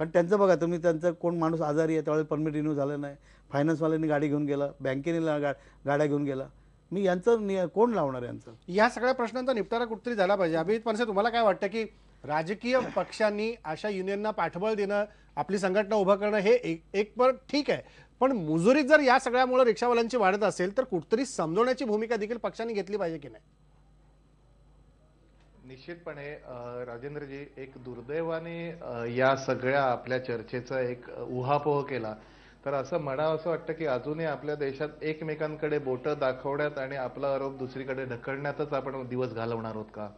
कारण त्यांचं बघा तुम्ही, त्यांचं कोण माणूस आजारी आहे त्यावेळेस परमिट रिन्यू झालं नाही, फायनान्सवाल्यांनी गाडी घेऊन गेला, बँकेने गाड्या घेऊन गेला. मी यांचं कोण लावणार यांचं?
या सगळ्या प्रश्नांचा निपटारा कुठेतरी झाला पाहिजे. अभिजित पानसे, तुम्हाला काय वाटतं की राजकीय पक्षांनी अशा युनियनना पाठबळ देणं, आपली संघटना उभं करणं हे एक पर ठीक आहे, पण मुजुरी जर या सगळ्यामुळे रिक्षावाल्यांची वाढत असेल तर कुठेतरी समजवण्याची भूमिका देखील पक्षांनी घेतली पाहिजे की नाही?
निश्चितपणे राजेंद्रजी, एक दुर्दैवाने या सगळ्या आपल्या चर्चेचा एक उहापोह केला तर असं म्हणावं असं वाटतं की अजूनही आपल्या देशात एकमेकांकडे बोटं दाखवण्यात आणि आपला आरोप दुसरीकडे ढकलण्यातच आपण दिवस घालवणार आहोत का?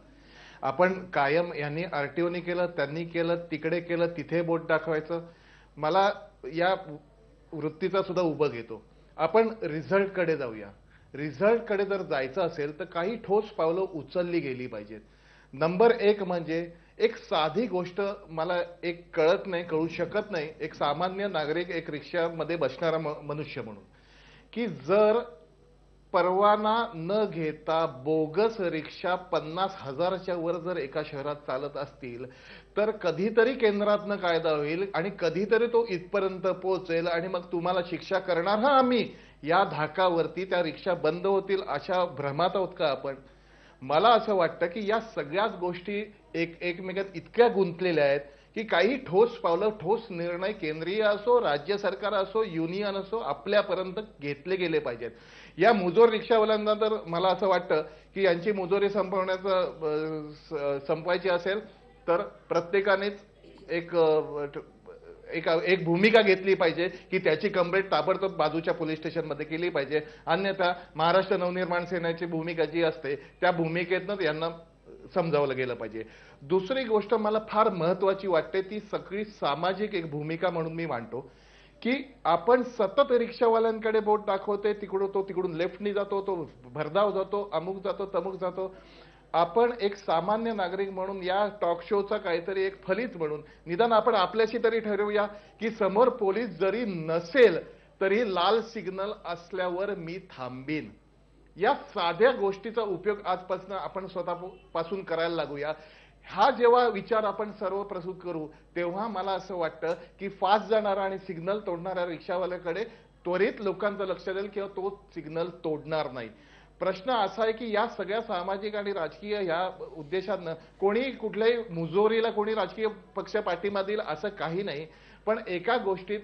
आपण कायम यांनी आरटीओनी केलं, त्यांनी केलं, तिकडे केलं, तिथे बोट दाखवायचं. मला या वृत्तीचा सुद्धा उभं घेतो. आपण रिझल्टकडे जाऊया. रिझल्टकडे जर जायचं असेल तर काही ठोस पावलं उचलली गेली पाहिजेत. नंबर 1 म्हणजे एक साधी गोष्ट मला एक कळू शकत नाही, एक सामान्य नागरिक, एक रिक्षामध्ये बसणारा मनुष्य म्हणून, की जर परवाना न घेता बोगस रिक्षा 50,000च्या वर जर एका शहरात चालत असतील तर कधीतरी केंद्रातनं कायदा होईल आणि कधीतरी तो इथपर्यंत पोहोचेल आणि मग तुम्हाला शिक्षा करणार हा आम्ही. या धाकावरती त्या रिक्षा बंद होतील अशा भ्रमात आहोत का आपण? मला असं वाटतं की या सगळ्याच गोष्टी एकमेकात इतक्या गुंतलेल्या आहेत की काही ठोस पावलं, ठोस निर्णय केंद्रीय असो, राज्य सरकार असो, युनियन असो, आपल्यापर्यंत घेतले गेले पाहिजेत. या मुजोर रिक्षावाल्यांना तर मला असं वाटतं की यांची मुजोरी संपवायची असेल तर प्रत्येकानेच एक भूमिका घेतली पाहिजे की त्याची कंप्लेंट ताबडतोब बाजूच्या पोलीस स्टेशनमध्ये केली पाहिजे. अन्यथा महाराष्ट्र नवनिर्माण सेनेची भूमिका जी असते त्या भूमिकेतनं यांना समजावलं गेलं पाहिजे. दुसरी गोष्ट मला फार महत्वाची वाटते, ती सगळी सामाजिक एक भूमिका म्हणून मी मांडतो की आपण सतत रिक्षावाल्यांकडे बोट दाखवते, तिकडून लेफ्टनी जातो, तो भरधाव जातो, अमुक जातो, तमुक जातो. आपण एक सामान्य नागरिक म्हणून या टॉक शोचा काहीतरी एक फलित म्हणून निदान आपण आपल्याशी तरी ठरवूया की समोर पोलीस जरी नसेल तरी लाल सिग्नल असल्यावर मी थांबीन. या साध्या गोष्टीचा उपयोग आजपासून आपण स्वतःपासून करायला लागूया. हा जेव्हा विचार आपण सर्व प्रस्तुत करू तेव्हा मला असं वाटतं की फास्ट जाणारा आणि सिग्नल तोडणाऱ्या रिक्षावाल्याकडे त्वरित लोकांचं लक्ष जाईल किंवा तो सिग्नल तोडणार नाही. प्रश्न असा आहे की या सगळ्या सामाजिक आणि राजकीय ह्या उद्देशानं कोणी कुठल्याही मुजोरीला कोणी राजकीय पक्ष पाठिंबा देईल असं काही नाही. पण एका गोष्टीत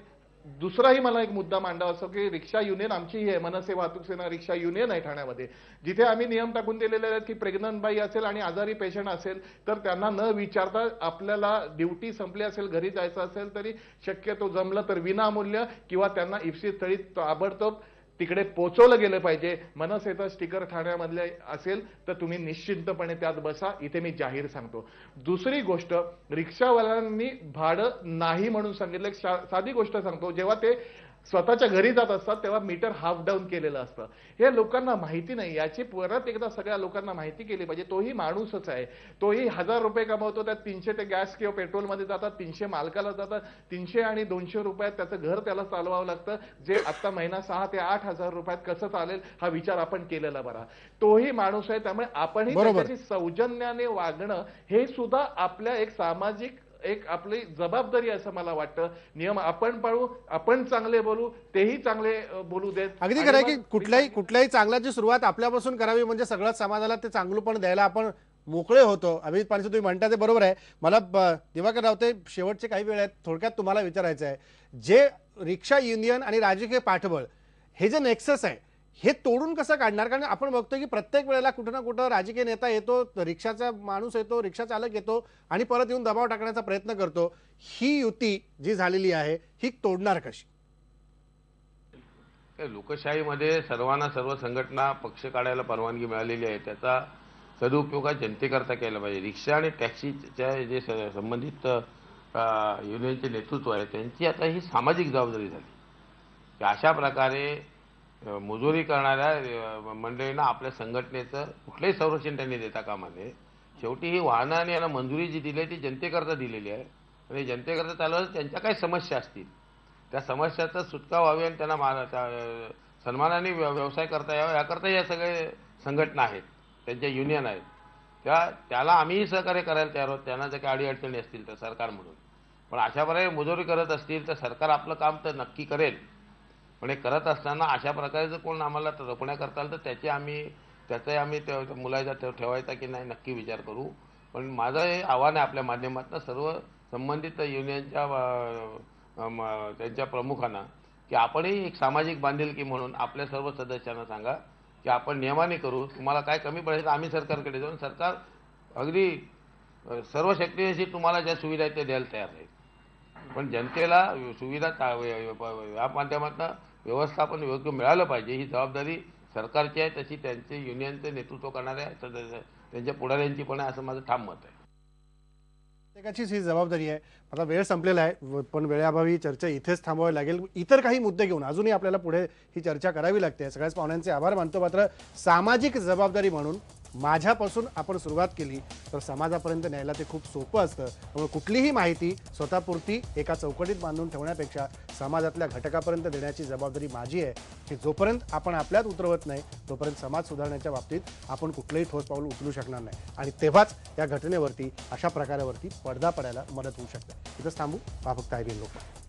दुसराही मला एक मुद्दा मांडावा असं की रिक्षा युनियन आमची ही आहे, मनसे वाहतूक सेना रिक्षा युनियन आहे ठाण्यामध्ये, जिथे आम्ही नियम टाकून दिलेले आहेत की प्रेग्नंट बाई असेल आणि आजारी पेशंट असेल तर त्यांना न विचारता आपल्याला ड्युटी संपली असेल, घरी जायचं असेल तरी शक्यतो जमलं तर विनामूल्य किंवा त्यांना इप्सित स्थळी ताबडतोब तिकडे पोहोचवलं गेलं पाहिजे. मनसेचं स्टिकर ठाण्यामधले असेल तर तुम्ही निश्चिंतपणे त्यात बसा, इथे मी जाहीर सांगतो. दुसरी गोष्ट, रिक्षावाल्यांनी भाडं नाही म्हणून सांगितलं. एक साधी गोष्ट सांगतो, जेव्हा ते स्वतःच्या घरी जात असतात तेव्हा मीटर हाफ डाऊन केलेलं असतं. हे लोकांना माहिती नाही, याची परत एकदा सगळ्या लोकांना माहिती केली पाहिजे. तोही माणूसच आहे, तोही 1000 रुपये कमवतो, त्यात 300 ते गॅस किंवा पेट्रोलमध्ये जातात, 300 मालकाला जातात, 300 आणि 200 रुपयात त्याचं घर त्याला चालवावं लागतं. जे आता महिना 6 ते 8,000 रुपयात कसं चालेल हा विचार आपण केलेला बरा. तोही माणूस आहे, त्यामुळे आपणही त्याच्याशी सौजन्याने वागणं हे सुद्धा आपल्या एक सामाजिक एक आपली जबाबदारी असं मला वाटतं. नियम आपण पाळू, आपण चांगले बोलू, तेही चांगले बोलू देत.
अगदी खरं आहे की कुठल्याही चांगल्याची सुरुवात आपल्यापासून करावी, म्हणजे सगळ्या समाजाला ते चांगलंपण द्यायला आपण मोकळे होतो. अभिजित पानसे, तुम्ही म्हणता ते बरोबर आहे. मला दिवाकर रावते, शेवटचे काही वेळ आहेत, थोडक्यात तुम्हाला विचारायचं आहे, जे रिक्षा युनियन आणि राजकीय पाठबळ हे जे नेक्सस आहे हे तोडून कसं काढणार? कारण आपण बघतोय की प्रत्येक वेळेला कुठं ना कुठं राजकीय नेता येतो, रिक्षाचा माणूस येतो, रिक्षा चालक येतो आणि परत येऊन दबाव टाकण्याचा प्रयत्न करतो. ही युती जी झालेली आहे ही तोडणार कशी?
लोकशाहीमध्ये सर्वांना सर्व संघटना पक्ष काढायला परवानगी मिळालेली आहे, त्याचा सदुपयोग हा जनतेकरता केला पाहिजे. रिक्षा आणि टॅक्सीच्या जे संबंधित युनियनचे नेतृत्व आहे त्यांची आता ही सामाजिक जबाबदारी झाली की अशा प्रकारे मुजोरी करणाऱ्या मंडळींना आपल्या संघटनेचं कुठलंही संरक्षण त्यांनी देता कामा नये. शेवटी ही वाहनं आणि यांना मंजुरी जी दिली आहे ती जनतेकरता दिलेली आहे आणि जनतेकरता चालवलं त्यांच्या काही समस्या असतील त्या समस्याचा सुटका व्हावी आणि त्यांना सन्मानाने व्यवसाय करता यावा याकरता या सगळे संघटना आहेत, त्यांच्या युनियन आहेत, त्याला आम्हीही सहकार्य करायला तयार आहोत. त्यांना जर काही अडीअडचणी असतील तर सरकार म्हणून. पण अशा प्रकारे मुजोरी करत असतील तर सरकार आपलं काम तर नक्की करेल, पण हे करत असताना अशा प्रकारे जर कोण आम्हाला रोखण्याकरता आलं तर त्याचाही आम्ही मुलायजा ठेवायचा की नाही नक्की विचार करू. पण माझं हे आव्हान आहे आपल्या माध्यमातून सर्व संबंधित युनियनच्या त्यांच्या प्रमुखांना की आपणही एक सामाजिक बांधिलकी म्हणून आपल्या सर्व सदस्यांना सांगा की आपण नियमाने करू. तुम्हाला काय कमी पडेल तर आम्ही सरकारकडे जाऊन सरकार अगदी सर्व शक्तीनिशी तुम्हाला ज्या सुविधा आहेत त्या द्यायला तयार आहे. पण जनतेला सुविधा या माध्यमातून व्यवस्थापन योग्य मिळालं पाहिजे ही जबाबदारी सरकारची आहे, तशी त्यांचे युनियनचे नेतृत्व करणाऱ्या सदस्य त्यांच्या पुढाऱ्यांची पण आहे असं माझं ठाम मत आहे.
प्रत्येकाचीच ही जबाबदारी आहे. आता वेळ संपलेला आहे पण वेळेअभावी चर्चा इथेच थांबवावी लागेल. इतर काही मुद्दे घेऊन अजूनही आपल्याला पुढे ही चर्चा करावी लागते. सगळ्याच पाहुण्यांचे आभार मानतो. मात्र सामाजिक जबाबदारी म्हणून माझ्यापासून आपण सुरुवात केली तर समाजापर्यंत न्यायला ते खूप सोपं असतं. त्यामुळे कुठलीही माहिती स्वतःपुरती एका चौकटीत बांधून ठेवण्यापेक्षा समाजातल्या घटकापर्यंत देण्याची जबाबदारी माझी आहे की जोपर्यंत आपण आपल्यात उतरवत नाही तोपर्यंत समाज सुधारण्याच्या बाबतीत आपण कुठलंही ठोस पाऊल उचलू शकणार नाही आणि तेव्हाच या घटनेवरती अशा प्रकारावरती पडदा पडायला मदत होऊ शकते. इथंच थांबू. फक्त IBN लोकमत.